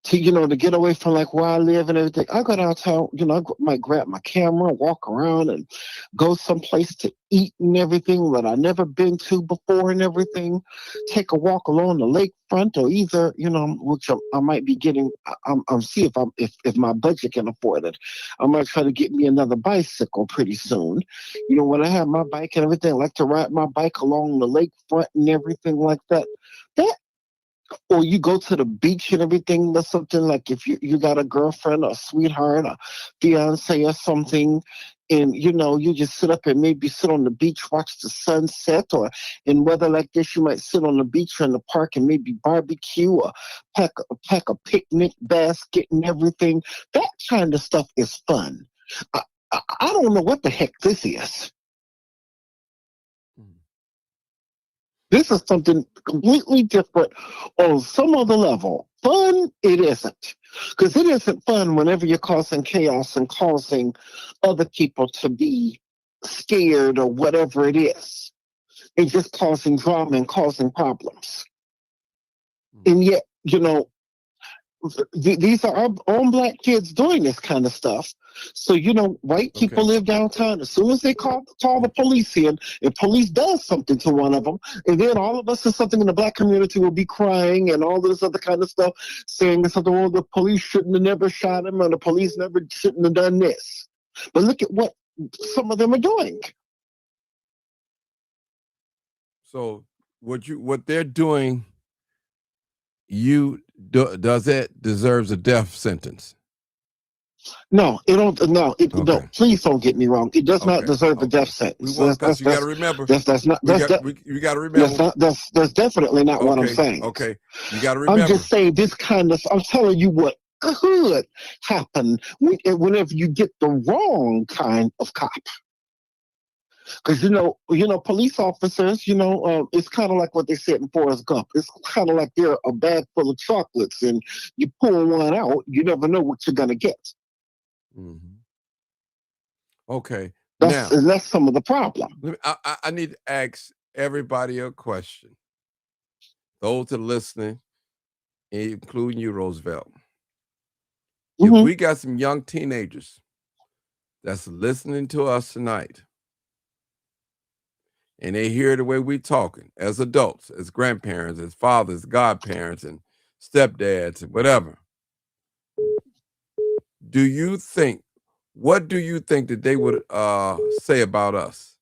to get away from like where I live and everything, I go downtown, might grab my camera, walk around and go someplace to eat and everything that I never been to before and everything. Take a walk along the lakefront or either, which I might be getting, I'm see if my budget can afford it. I might try to get me another bicycle pretty soon. When I have my bike and everything, I like to ride my bike along the lakefront and everything like that. That or you go to the beach and everything or something like if you got a girlfriend or a sweetheart or fiance or something and you just sit up and maybe sit on the beach, watch the sunset, or in weather like this you might sit on the beach or in the park and maybe barbecue or pack a picnic basket and everything. That kind of stuff is fun. I don't know what the heck this is. This is something completely different on some other level. Fun, it isn't. Because it isn't fun whenever you're causing chaos and causing other people to be scared or whatever it is. It's just causing drama and causing problems. And yet, these are our own black kids doing this kind of stuff. So, white people Okay. live downtown. As soon as they call the police in, and police does something to one of them, and then all of us or something in the black community will be crying and all this other kind of stuff, saying something, well, the police shouldn't have never shot him, or the police never shouldn't have done this. But look at what some of them are doing. So what they're doing, does it deserves a death sentence? No, it don't. No, Okay. no. Please don't get me wrong. It does not deserve a death We sentence. want because you got to remember. That's not. You got to remember. That's definitely not what I'm saying. Okay, you got to remember. I'm just saying this kind of. I'm telling you what could happen whenever you get the wrong kind of cop. Because police officers, it's kind of like what they said in Forrest Gump. It's kind of like they're a bag full of chocolates, and you pull one out, you never know what you're gonna get. Mm-hmm. Okay, that's some of the problem. I need to ask everybody a question. Those that are listening, including you, Roosevelt. Mm-hmm. If we got some young teenagers that's listening to us tonight, and they hear the way we're talking as adults, as grandparents, as fathers, godparents, and stepdads, and whatever, what do you think that they would say about us?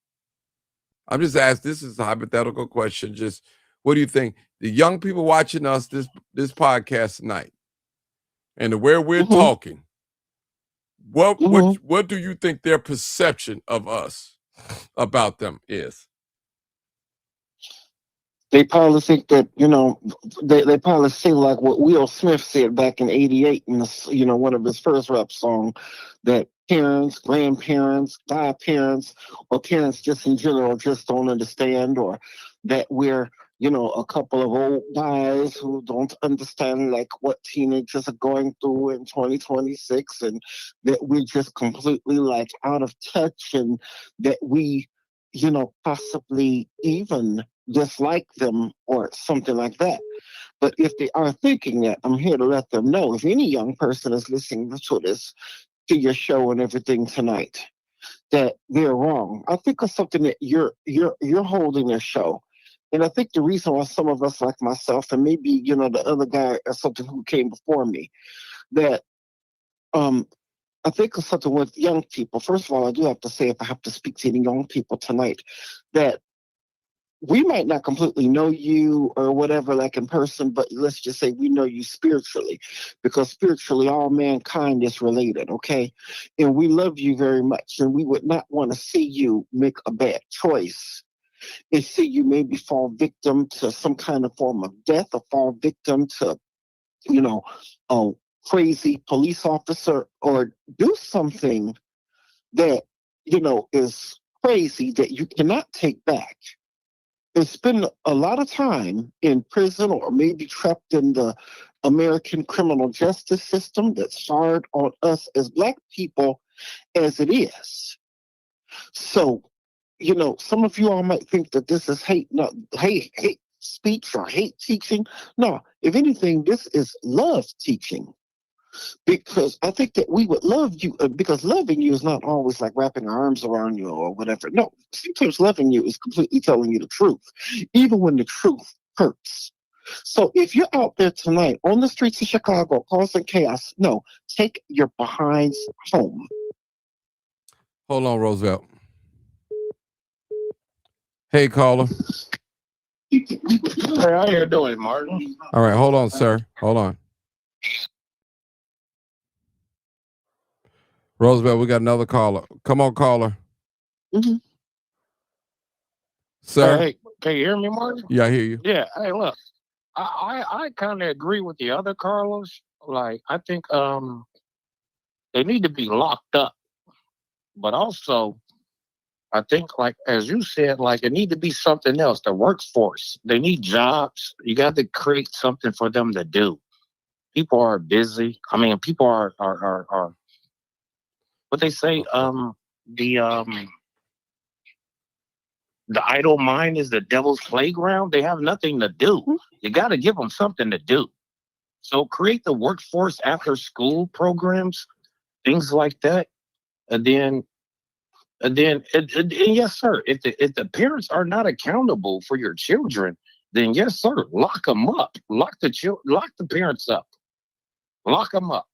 I'm just asking, this is a hypothetical question. Just what do you think? The young people watching us, this podcast tonight, and the way we're talking, what do you think their perception of us about them is? They probably think that, they probably say like what Will Smith said back in '88 in one of his first rap songs, that parents, grandparents, godparents, or parents just in general just don't understand, or that we're, a couple of old guys who don't understand like what teenagers are going through in 2026, and that we're just completely like out of touch, and that we, possibly even dislike them or something like that. But if they are thinking that, I'm here to let them know. If any young person is listening to your show and everything tonight, that they're wrong. I think of something that you're holding a show. And I think the reason why some of us like myself and maybe, the other guy or something who came before me, that I think of something with young people. First of all, I do have to say, if I have to speak to any young people tonight, that we might not completely know you or whatever, like in person, but let's just say we know you spiritually, because spiritually all mankind is related, okay? And we love you very much, and we would not want to see you make a bad choice and see you maybe fall victim to some kind of form of death, or fall victim to, a crazy police officer, or do something that, is crazy that you cannot take back. and spend a lot of time in prison or maybe trapped in the American criminal justice system that's hard on us as Black people as it is. So, some of you all might think that this is hate, not hate speech or hate teaching. No, if anything, this is love teaching. Because I think that we would love you, because loving you is not always like wrapping our arms around you or whatever. No, sometimes loving you is completely telling you the truth, even when the truth hurts. So if you're out there tonight on the streets of Chicago causing chaos, no, take your behinds home. Hold on, Roosevelt. Hey, caller. Hey, how you doing, Martin? All right, hold on, sir. Hold on. Roosevelt, we got another caller. Come on, caller. Mm-hmm. Sir. Hey, can you hear me, Martin? Yeah, I hear you. Yeah. Hey, look, I kind of agree with the other Carlos. Like, I think they need to be locked up, but also I think, like as you said, like it need to be something else. The workforce, they need jobs. You got to create something for them to do. People are busy. I mean, people are what they say. The idle mind is the devil's playground. They have nothing to do. You got to give them something to do. So create the workforce after school programs, things like that, and yes, sir. If the parents are not accountable for your children, then yes, sir, lock them up. Lock the parents up. Lock them up.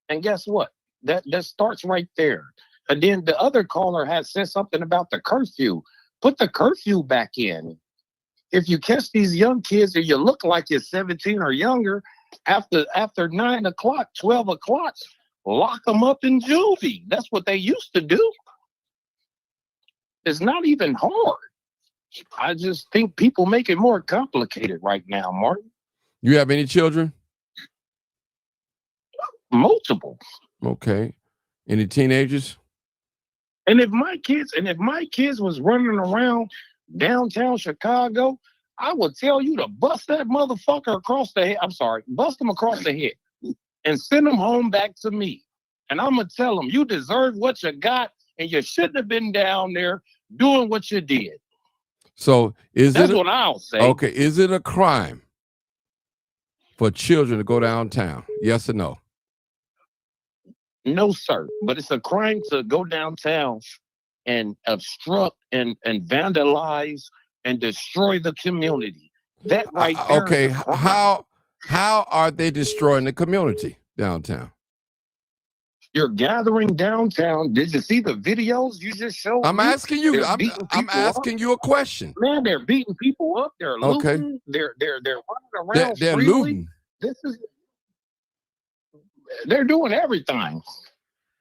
And guess what? That starts right there. And then the other caller has said something about the curfew. Put the curfew back in. If you catch these young kids and you look like you're 17 or younger, after 9 o'clock, 12 o'clock, lock them up in juvie. That's what they used to do. It's not even hard. I just think people make it more complicated right now, Martin. You have any children? Multiple. Okay. Any teenagers? And if my kids was running around downtown Chicago, I would tell you to bust that motherfucker across the head. I'm sorry, bust him across the head and send him home back to me. And I'm going to tell him, you deserve what you got and you shouldn't have been down there doing what you did. So that's what I'll say. Okay, is it a crime for children to go downtown? Yes or no? No, sir. But it's a crime to go downtown and obstruct and vandalize and destroy the community. That right there. Okay, how are they destroying the community downtown? You're gathering downtown. Did you see the videos you just showed? I'm asking you. I'm asking you a question. Man, they're beating people up. They're looting. Okay. They're running around. They're freely. looting. They're doing everything.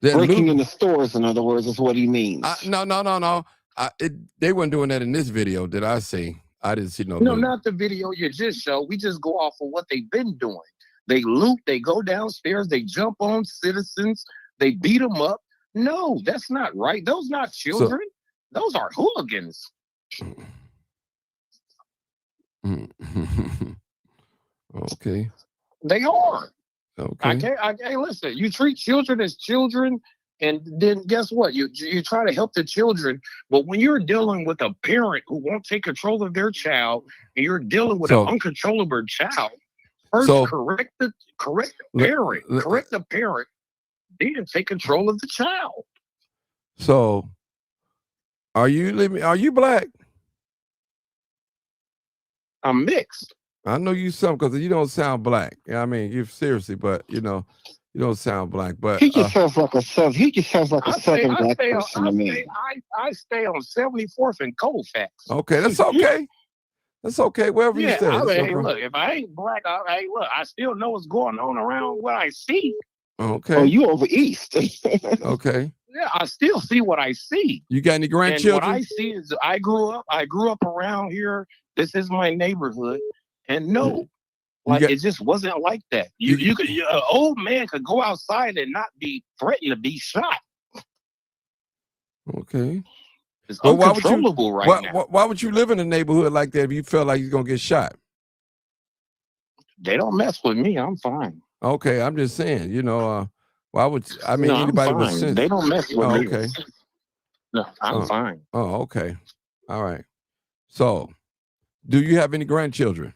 They're breaking into stores, in other words, is what he means. No. They weren't doing that in this video. Did I see? I didn't see no. No, not the video you just showed. We just go off of what they've been doing. They loot. They go downstairs. They jump on citizens. They beat them up. No, that's not right. Those not children. Those are hooligans. Okay. They are. Okay. Hey, listen. You treat children as children, and then guess what? You try to help the children, but when you're dealing with a parent who won't take control of their child, and you're dealing with an uncontrollable child, first correct the parent, then take control of the child. So, are you Black? I'm mixed. I know you some because you don't sound Black. I mean, you seriously, but you don't sound Black. But he just sounds like a Southern. He just sounds like a Southern Black person to me. I stay on 74th and Colfax. Okay, that's okay. That's okay. Wherever you stay. I mean, hey, look, if I ain't Black, I still know what's going on around what I see. Okay. Oh, you over east? Okay. Yeah, I still see what I see. You got any grandchildren? And what I see is I grew up around here. This is my neighborhood. And no, it just wasn't like that. An old man could go outside and not be threatened to be shot. Okay. It's Well, why would you? uncontrollable right now. Why would you live in a neighborhood like that if you felt like you're gonna get shot? They don't mess with me. I'm fine. Okay, I'm just saying. Why would I mean No, I'm anybody with fine. They sense? don't mess with Oh, me. okay. No, I'm Oh, fine. oh, okay. All right. So, do you have any grandchildren?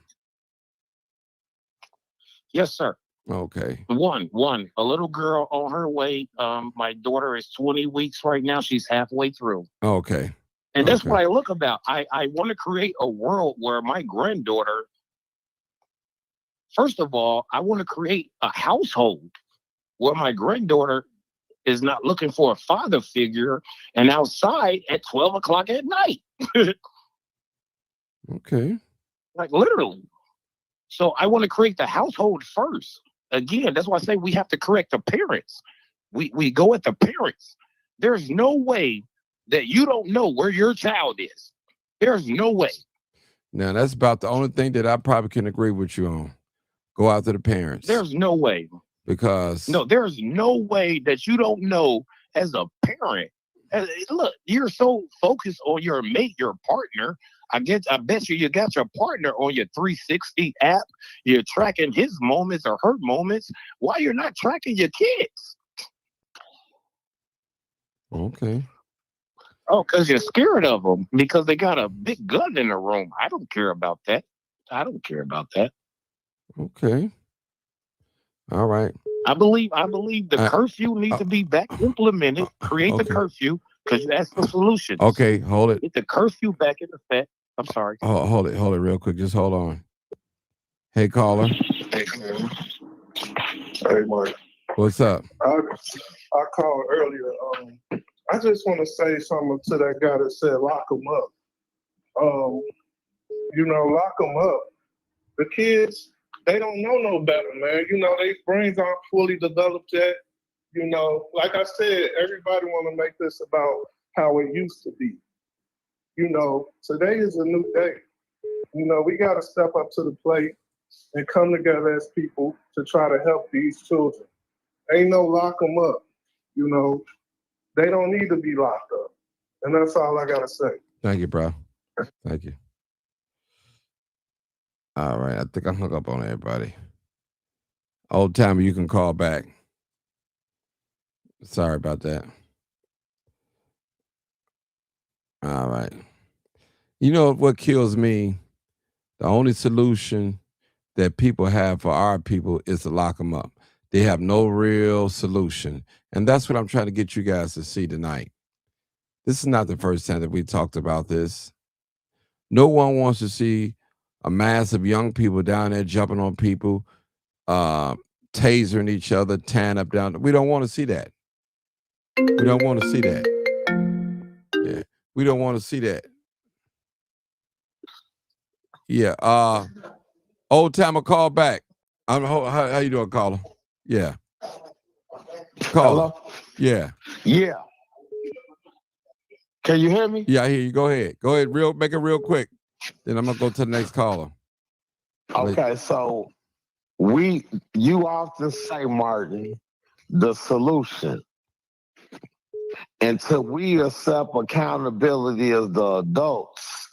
Yes, sir. Okay. One. A little girl on her way. My daughter is 20 weeks right now. She's halfway through. Okay. And that's Okay. what I look about. I want to create a world where my granddaughter, first of all, I want to create a household where my granddaughter is not looking for a father figure and outside at 12 o'clock at night. Okay. Like literally. So I want to create the household first. Again, that's why I say we have to correct the parents. We go at the parents. There's no way that you don't know where your child is. There's no way. Now that's about the only thing that I probably can agree with you on. Go out to the parents. There's no way. Because No, there's no way that you don't know as a parent. Look, you're so focused on your mate, your partner. I bet you got your partner on your 360 app. You're tracking his moments or her moments. Why you're not tracking your kids? okay. Oh, because you're scared of them because they got a big gun in the room. I don't care about that. I don't care about that. Okay. All right. I believe the curfew needs to be back implemented. Create the okay. curfew because that's the solution. Okay, hold it. Get the curfew back in effect. I'm sorry. Hold it real quick. Just hold on. Hey, caller. Hey, Mark. What's up? I called earlier. I just want to say something to that guy that said lock them up. Lock them up. The kids, they don't know no better, man. Their brains aren't fully developed yet. Like I said, everybody want to make this about how it used to be. Today is a new day. We got to step up to the plate and come together as people to try to help these children. Ain't no lock them up. They don't need to be locked up. And that's all I got to say. Thank you, bro. Thank you. All right. I think I hung up on everybody. Old timer, you can call back. Sorry about that. All right. You know what kills me? The only solution that people have for our people is to lock them up. They have no real solution. And that's what I'm trying to get you guys to see tonight. This is not the first time that we talked about this. No one wants to see a mass of young people down there jumping on people, tasering each other, tearing up down. We don't want to see that. We don't want to see that. Yeah, we don't want to see that. Yeah. Old timer, call back. How you doing, caller? Yeah. Caller. Hello? Yeah. Yeah. Can you hear me? Yeah, I hear you. Go ahead. Go ahead. Make it real quick. Then I'm gonna go to the next caller. Okay, so you often say, Martin, the solution. Until we accept accountability as the adults,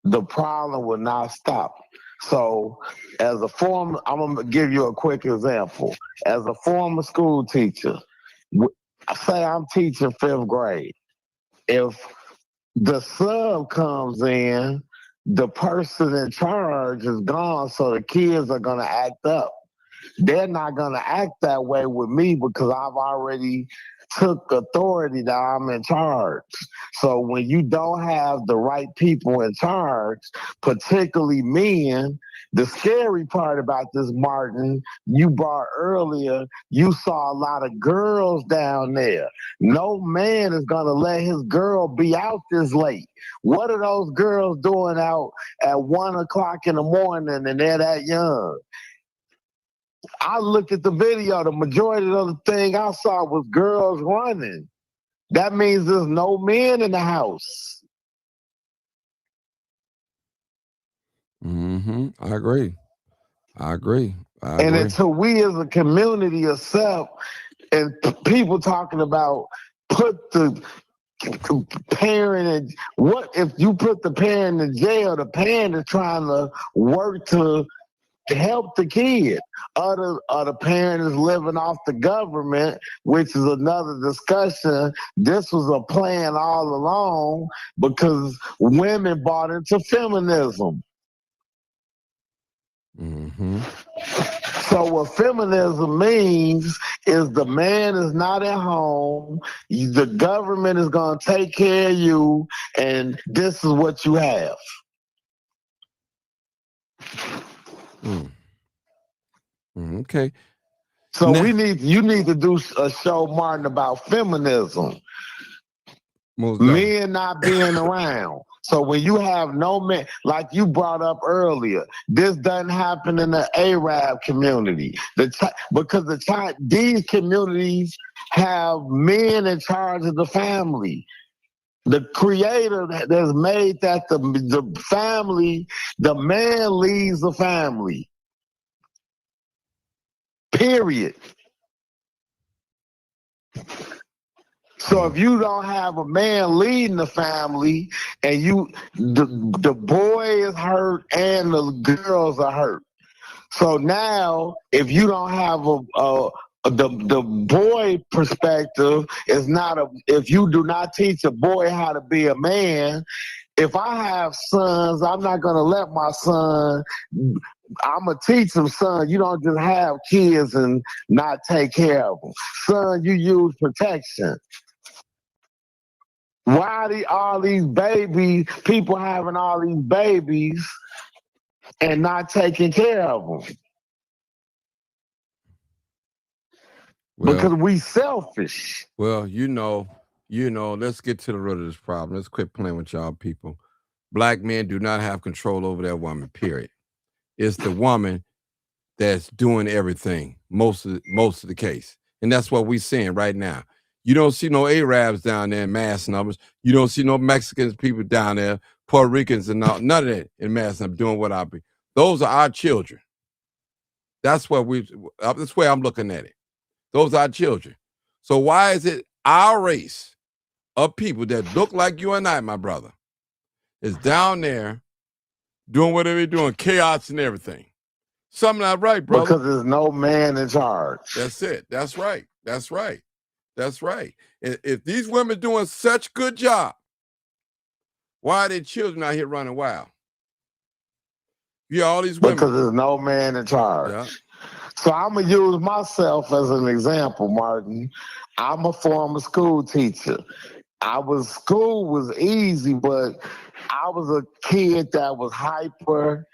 the problem will not stop. So, I'm going to give you a quick example. As a former school teacher, say I'm teaching 5th grade. If the sub comes in, the person in charge is gone, so the kids are going to act up. They're not going to act that way with me because I've already took authority that I'm in charge. So when you don't have the right people in charge, particularly men, the scary part about this, Martin, you brought earlier, you saw a lot of girls down there. No man is going to let his girl be out this late. What are those girls doing out at 1 o'clock in the morning and they're that young? I looked at the video, the majority of the thing I saw was girls running. That means there's no men in the house. I agree. And until we as a community accept, and people talking about put the parent, what if you put the parent in jail? The parent is trying to work to help the kid. Other parent is living off the government, which is another discussion. This was a plan all along because women bought into feminism. Mm-hmm. So what feminism means is the man is not at home, the government is going to take care of you, and this is what you have. Okay. So you need to do a show, Martin, about feminism. Men not being around. So when you have no men, like you brought up earlier, this doesn't happen in the Arab community. Because these communities have men in charge of the family. The creator that's made that the family, the man leads the family. Period. So if you don't have a man leading the family and the boy is hurt and the girls are hurt. So now if you don't have the boy perspective is not if you do not teach a boy how to be a man, if I have sons, I'm not going to let my son, I'm going to teach them, son, you don't just have kids and not take care of them. Son, you use protection. Why all these babies, people having all these babies and not taking care of them? Well, because we selfish. Well, let's get to the root of this problem. Let's quit playing with y'all people. Black men do not have control over their woman, period. It's the woman that's doing everything, most of the case. And that's what we're seeing right now. You don't see no Arabs down there in mass numbers. You don't see no Mexicans people down there, Puerto Ricans and none of that in mass numbers doing what I be. Those are our children. That's what that's the way I'm looking at it. Those are our children. So why is it our race of people that look like you and I, my brother, is down there doing whatever they're doing, chaos and everything? Something not right, brother. Because there's no man in charge. That's it. That's right. That's right. That's right. And if these women doing such good job, why are their children out here running wild? Yeah, all these women. Because there's no man in charge. Yeah. So I'm going to use myself as an example, Martin. I'm a former school teacher. School was easy, but I was a kid that was hyper,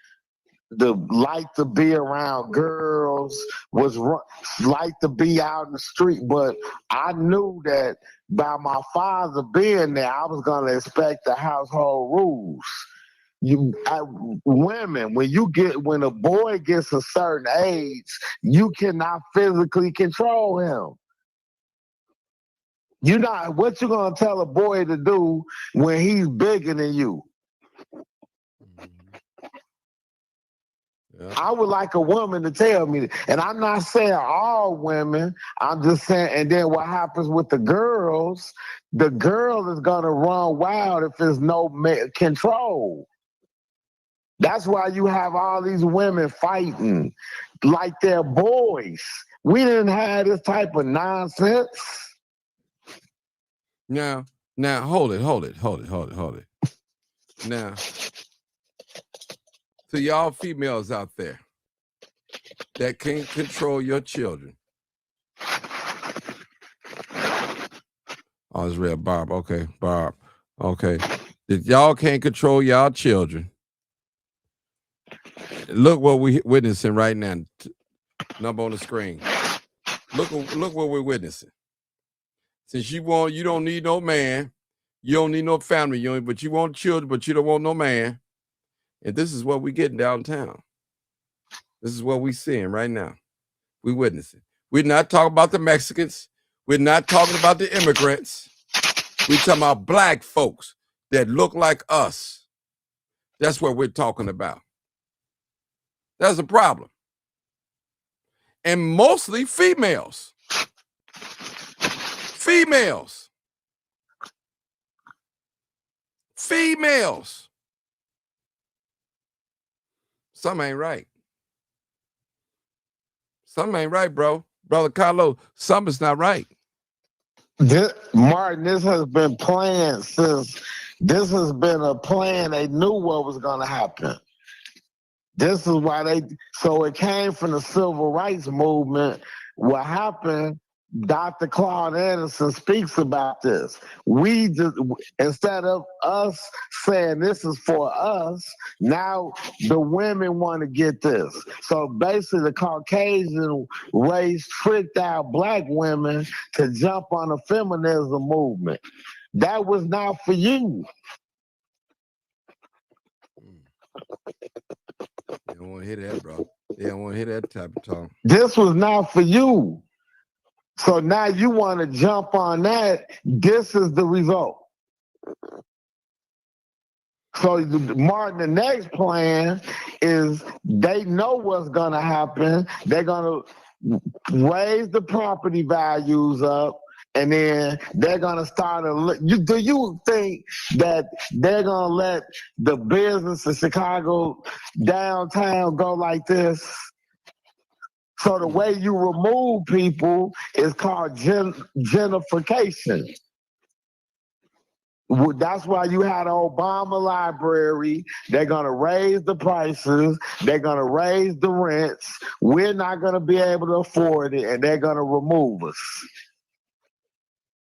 like to be around girls, like to be out in the street. But I knew that by my father being there, I was going to expect the household rules. Women, when a boy gets a certain age, you cannot physically control him. What you gonna tell a boy to do when he's bigger than you? Yeah. I would like a woman to tell me that. And I'm not saying all women, I'm just saying, and then what happens with the girls, the girl is gonna run wild if there's no control. That's why you have all these women fighting like they're boys. We didn't have this type of nonsense. Now, hold it. Now, to y'all females out there that can't control your children. Oh, it's real, Barb. Okay, Barb. Okay. If y'all can't control y'all children, look what we're witnessing right now. Number on the screen. Look what we're witnessing. Since you don't need no man, you don't need no family, but you want children, but you don't want no man. And this is what we're getting downtown. This is what we're seeing right now. We're witnessing. We're not talking about the Mexicans. We're not talking about the immigrants. We're talking about black folks that look like us. That's what we're talking about. That's a problem. And mostly females. Females. Females. Something ain't right. Something ain't right, bro. Brother Carlo, something's not right. Martin, this has been planned since. This has been a plan. They knew what was going to happen. This is why so it came from the civil rights movement. What happened, Dr. Claude Anderson speaks about this. We just, instead of us saying this is for us, now the women want to get this. So basically the Caucasian race tricked out black women to jump on the feminism movement. That was not for you. They don't want to hear that, bro. They don't want to hear that type of talk. This was not for you. So now you want to jump on that. This is the result. So Martin, the next plan is they know what's going to happen. They're going to raise the property values up. And then they're gonna start do you think that they're gonna let the business of Chicago downtown go like this? So the way you remove people is called gentrification. That's why you had the Obama library. They're going to raise the prices. They're going to raise the rents. We're not going to be able to afford it, and they're going to remove us.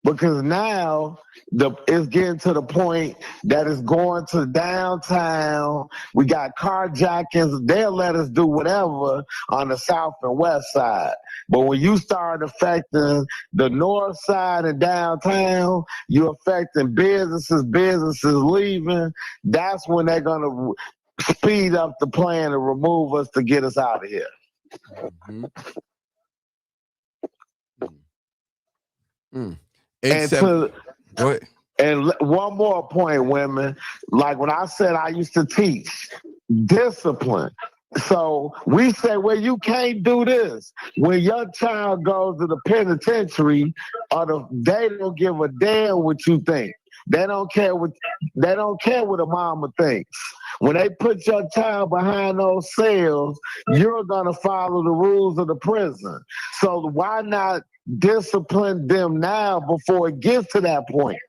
Because now it's getting to the point that it's going to downtown. We got carjackings. They'll let us do whatever on the south and west side. But when you start affecting the north side and downtown, you're affecting businesses leaving. That's when they're going to speed up the plan to remove us to get us out of here. Mm-hmm. Mm. Go ahead. And one more point, women. Like when I said I used to teach discipline. So we say, well, you can't do this. When your child goes to the penitentiary, they don't give a damn what you think. They don't care what a mama thinks. When they put your child behind those cells, you're gonna follow the rules of the prison. So why not discipline them now before it gets to that point?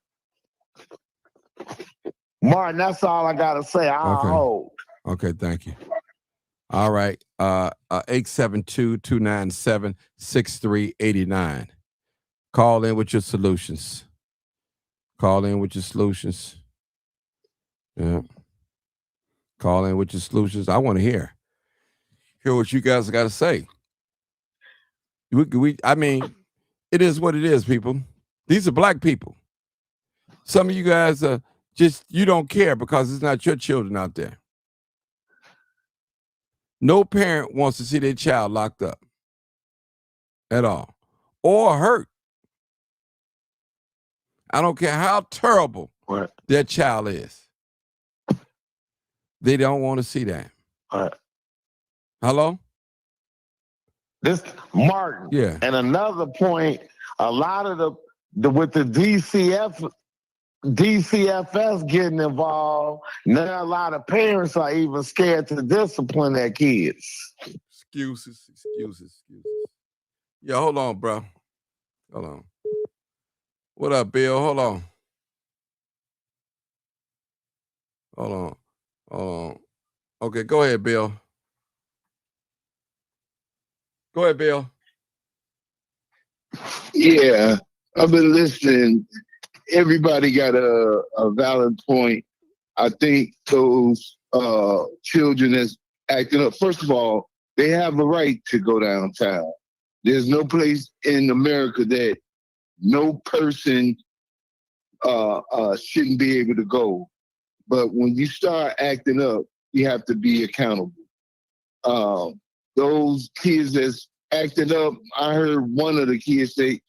Martin, that's all I gotta say. I'll hold. Okay, thank you. All right. 872-297-6389. Call in with your solutions. Yeah. Call in with your solutions. I want to hear what you guys got to say. I mean, it is what it is, people. These are black people. Some of you guys are you don't care because it's not your children out there. No parent wants to see their child locked up at all or hurt. I don't care how terrible their child is. They don't want to see that. Hello? This Martin. Yeah. And another point, a lot of with the DCFS getting involved, now a lot of parents are even scared to discipline their kids. Excuses. Yeah, hold on, bro. Hold on. What up, Bill? Hold on. Okay, go ahead, Bill. Yeah, I've been listening. Everybody got a valid point. I think those children that's acting up, first of all, they have a right to go downtown. There's no place in America that no person shouldn't be able to go. But when you start acting up, you have to be accountable. Those kids that's acting up, I heard one of the kids say,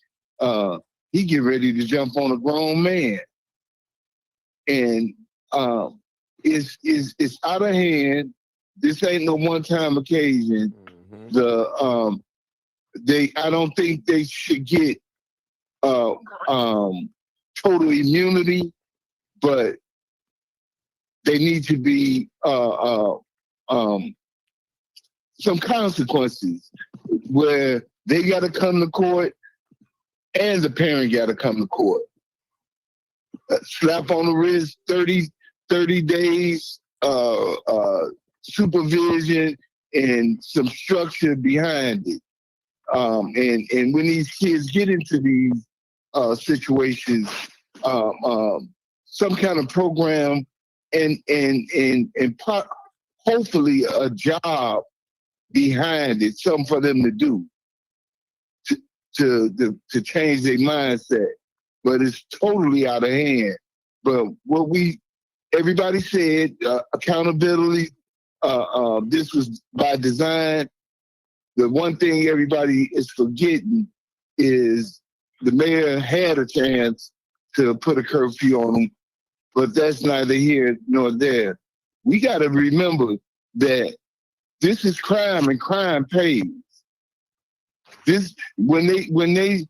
he get ready to jump on a grown man. And it's out of hand. This ain't no one-time occasion. Mm-hmm. I don't think they should get total immunity, but they need to be some consequences where they got to come to court and the parent got to come to court. Slap on the wrist, 30 days supervision and some structure behind it. And when these kids get into these situations, some kind of program and hopefully a job behind it, something for them to do to change their mindset. But it's totally out of hand. But what everybody said, accountability, this was by design. The one thing everybody is forgetting is the mayor had a chance to put a curfew on them, but that's neither here nor there. We got to remember that this is crime and crime pays. This when they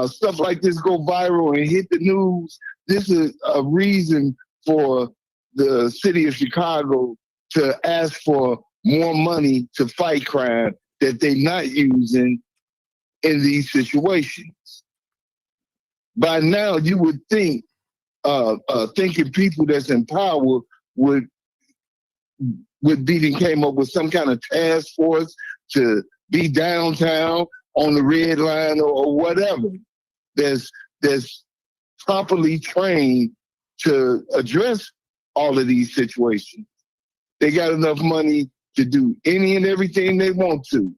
stuff like this go viral and hit the news, this is a reason for the city of Chicago to ask for more money to fight crime that they're not using in these situations. By now, you would think thinking people that's in power would came up with some kind of task force to be downtown on the red line or whatever that's properly trained to address all of these situations. They got enough money to do any and everything they want to.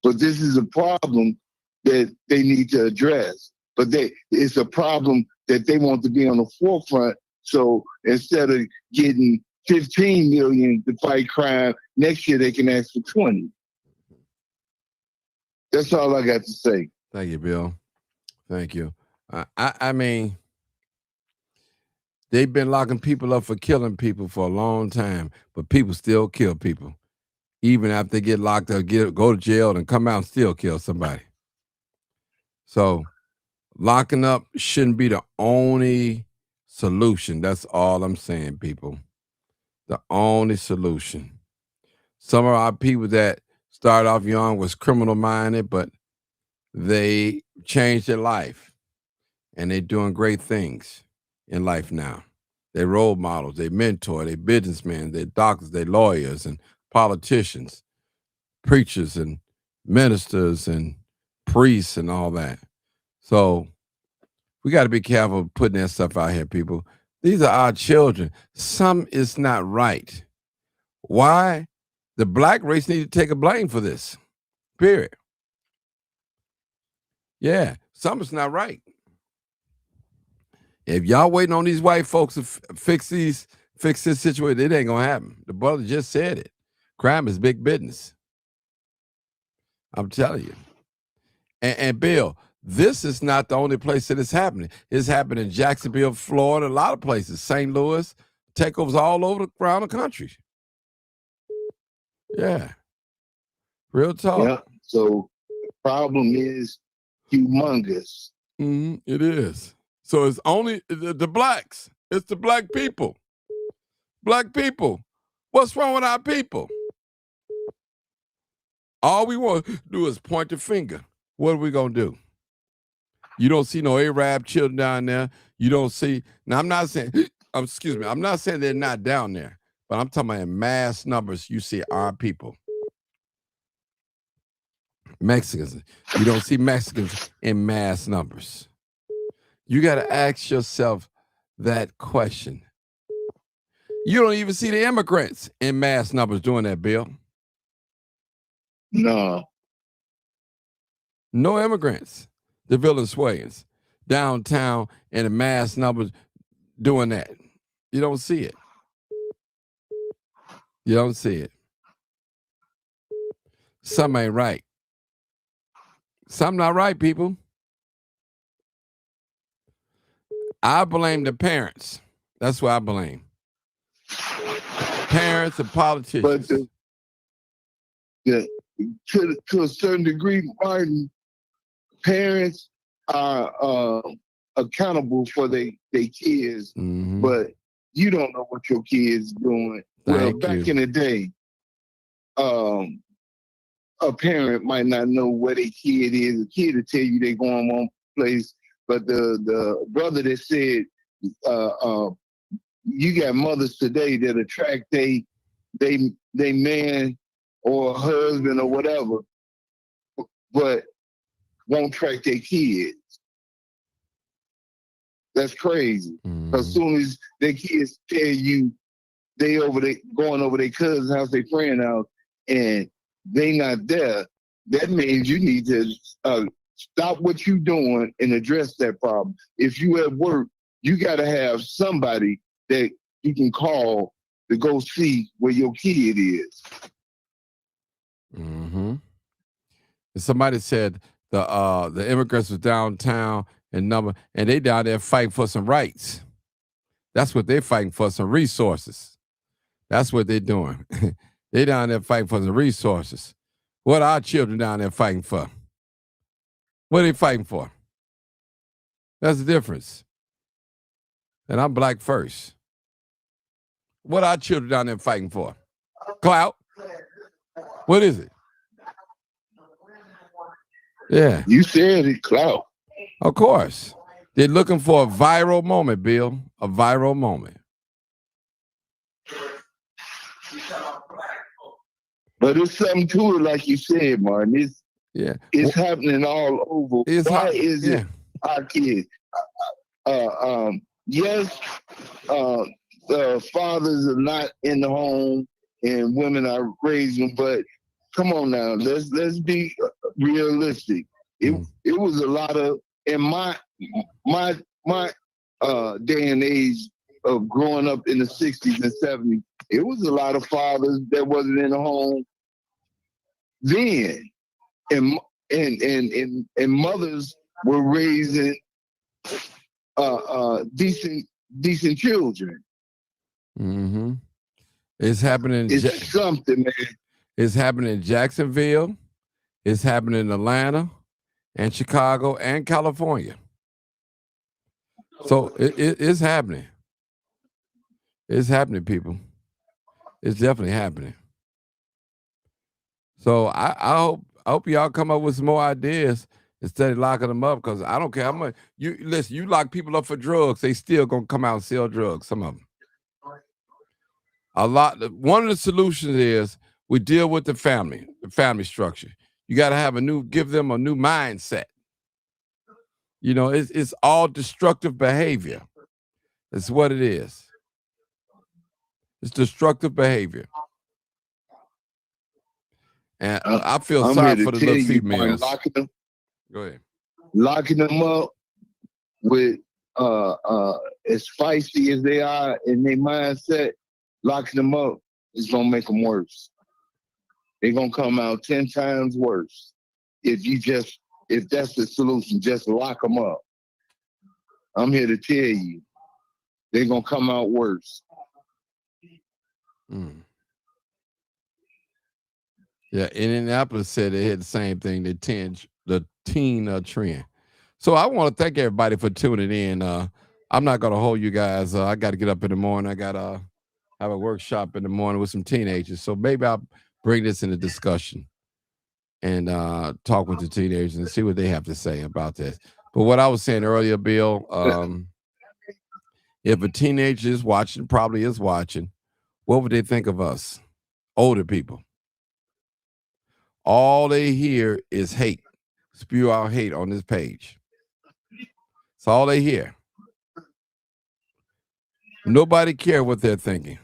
But this is a problem that they need to address. But it's a problem that they want to be on the forefront. So instead of getting 15 million to fight crime, next year they can ask for 20. That's all I got to say. Thank you, Bill. Thank you. I mean, they've been locking people up for killing people for a long time, but people still kill people. Even after they get locked up, go to jail and come out and still kill somebody. So locking up shouldn't be the only solution. That's all I'm saying, people. The only solution. Some of our people that started off young was criminal minded, but they changed their life and they're doing great things in life now. They're role models, they mentor, they businessmen, they're doctors, they're lawyers and politicians, preachers and ministers and priests and all that. So we got to be careful putting that stuff out here, people. These are our children. Some is not right. Why? The black race need to take a blame for this. Period. Yeah, something's not right. If y'all waiting on these white folks to fix this situation, it ain't gonna happen. The brother just said it. Crime is big business. I'm telling you. And Bill, this is not the only place that it's happening. It's happening in Jacksonville, Florida, a lot of places, St. Louis, takeovers all over around the country. Yeah. Real talk. Yeah. So the problem is humongous. It is. So it's only the blacks. It's the black people. Black people. What's wrong with our people? All we want to do is point the finger. What are we going to do? You don't see no Arab children down there. You don't see. Now, I'm not saying, excuse me, I'm not saying they're not down there, but I'm talking about in mass numbers, you see our people. Mexicans. You don't see Mexicans in mass numbers. You got to ask yourself that question. You don't even see the immigrants in mass numbers doing that, Bill. No. No immigrants. The Venezuelans downtown in the mass numbers doing that. You don't see it. You don't see it. Something ain't right. Something not right, people. I blame the parents. That's what I blame. Parents and politicians. But to a certain degree, Martin, parents are accountable for they kids, Mm-hmm. but you don't know what your kids doing. Well, Thank back you. in the day, um, a parent might not know where their kid is. A kid will tell you they going one place, but the brother that said, uh, uh, you got mothers today that attract they man or husband or whatever, but won't track their kids. That's crazy. As Mm-hmm. soon as their kids tell you they going over their cousin's house, their friend house, and they not there, that means you need to stop what you doing and address that problem. If you at work, you got to have somebody that you can call to go see where your kid is. Mm-hmm. Somebody said the immigrants was downtown and they down there fighting for some rights. That's what they're fighting for, some resources. That's what they're doing. They down there fighting for some resources. What are our children down there fighting for? What are they fighting for? That's the difference. And I'm black first. What are our children down there fighting for? Clout? What is it? Yeah. You said it, clout. Of course. They're looking for a viral moment, Bill. A viral moment. But it's something to it, like you said, Martin. It's happening all over. Why is it our kids? Yes, the fathers are not in the home and women are raising, but come on now, let's be realistic. It was a lot of in my day and age of growing up in the 60s and 70s. It was a lot of fathers that wasn't in the home then, and mothers were raising decent children. Mm-hmm. It's happening. It's something, man. It's happening in Jacksonville. It's happening in Atlanta, and Chicago, and California. So it's happening. It's happening, people. It's definitely happening. So I hope y'all come up with some more ideas instead of locking them up, because I don't care how much you listen. You lock people up for drugs, they still gonna come out and sell drugs. Some of them. One of the solutions is we deal with the family structure. You got to give them a new mindset. You know, it's all destructive behavior. That's what it is. It's destructive behavior. And I feel I'm sorry here for to the tell little you, females. Go ahead. Locking them up with as feisty as they are in their mindset, locking them up is gonna make them worse. They're gonna come out 10 times worse if that's the solution. Just lock them up. I'm here to tell you, they're gonna come out worse. Mm. Yeah, Indianapolis said they had the same thing. The teen trend. So I want to thank everybody for tuning in. I'm not going to hold you guys. I got to get up in the morning. I got to have a workshop in the morning with some teenagers. So maybe I'll bring this into discussion and talk with the teenagers and see what they have to say about this. But what I was saying earlier, Bill, if a teenager is watching, probably is watching, what would they think of us, older people? All they hear is hate. Spew out hate on this page. That's all they hear. Nobody care what they're thinking.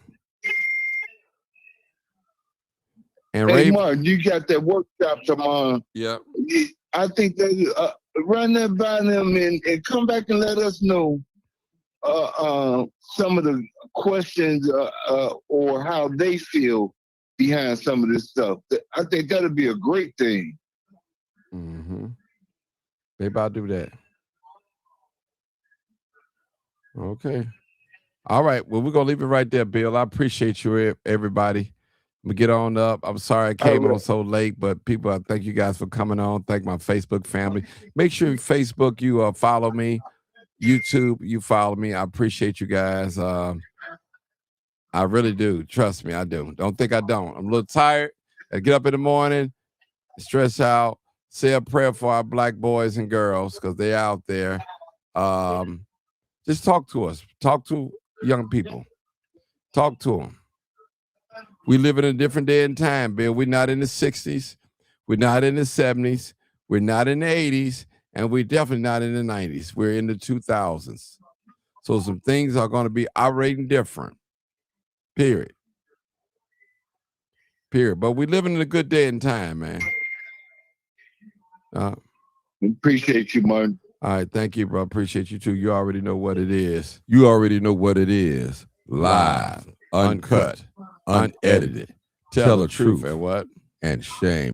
And hey, Mark, you got that workshop tomorrow. Yeah. I think that run that by them and come back and let us know some of the questions or how they feel behind some of this stuff. I think that'll be a great thing. Mm-hmm. Maybe I'll do that. Okay. All right. Well, we're going to leave it right there, Bill. I appreciate you, everybody. We get on up. I'm sorry I came on so late, but people, I thank you guys for coming on. Thank my Facebook family. Make sure Facebook, you follow me YouTube, you follow me. I appreciate you guys. I really do. Trust me, I do. Don't think I don't. I'm a little tired. I get up in the morning, stretch out, say a prayer for our black boys and girls because they're out there. Just talk to us. Talk to young people. Talk to them. We live in a different day and time, Bill. We're not in the 60s. We're not in the 70s. We're not in the 80s. And we're definitely not in the 90s. We're in the 2000s. So some things are going to be operating different. Period. But we're living in a good day and time, man. Appreciate you, Martin. All right, thank you, bro. Appreciate you too. You already know what it is. You already know what it is. Live, uncut, unedited. Tell the truth and what? And shame.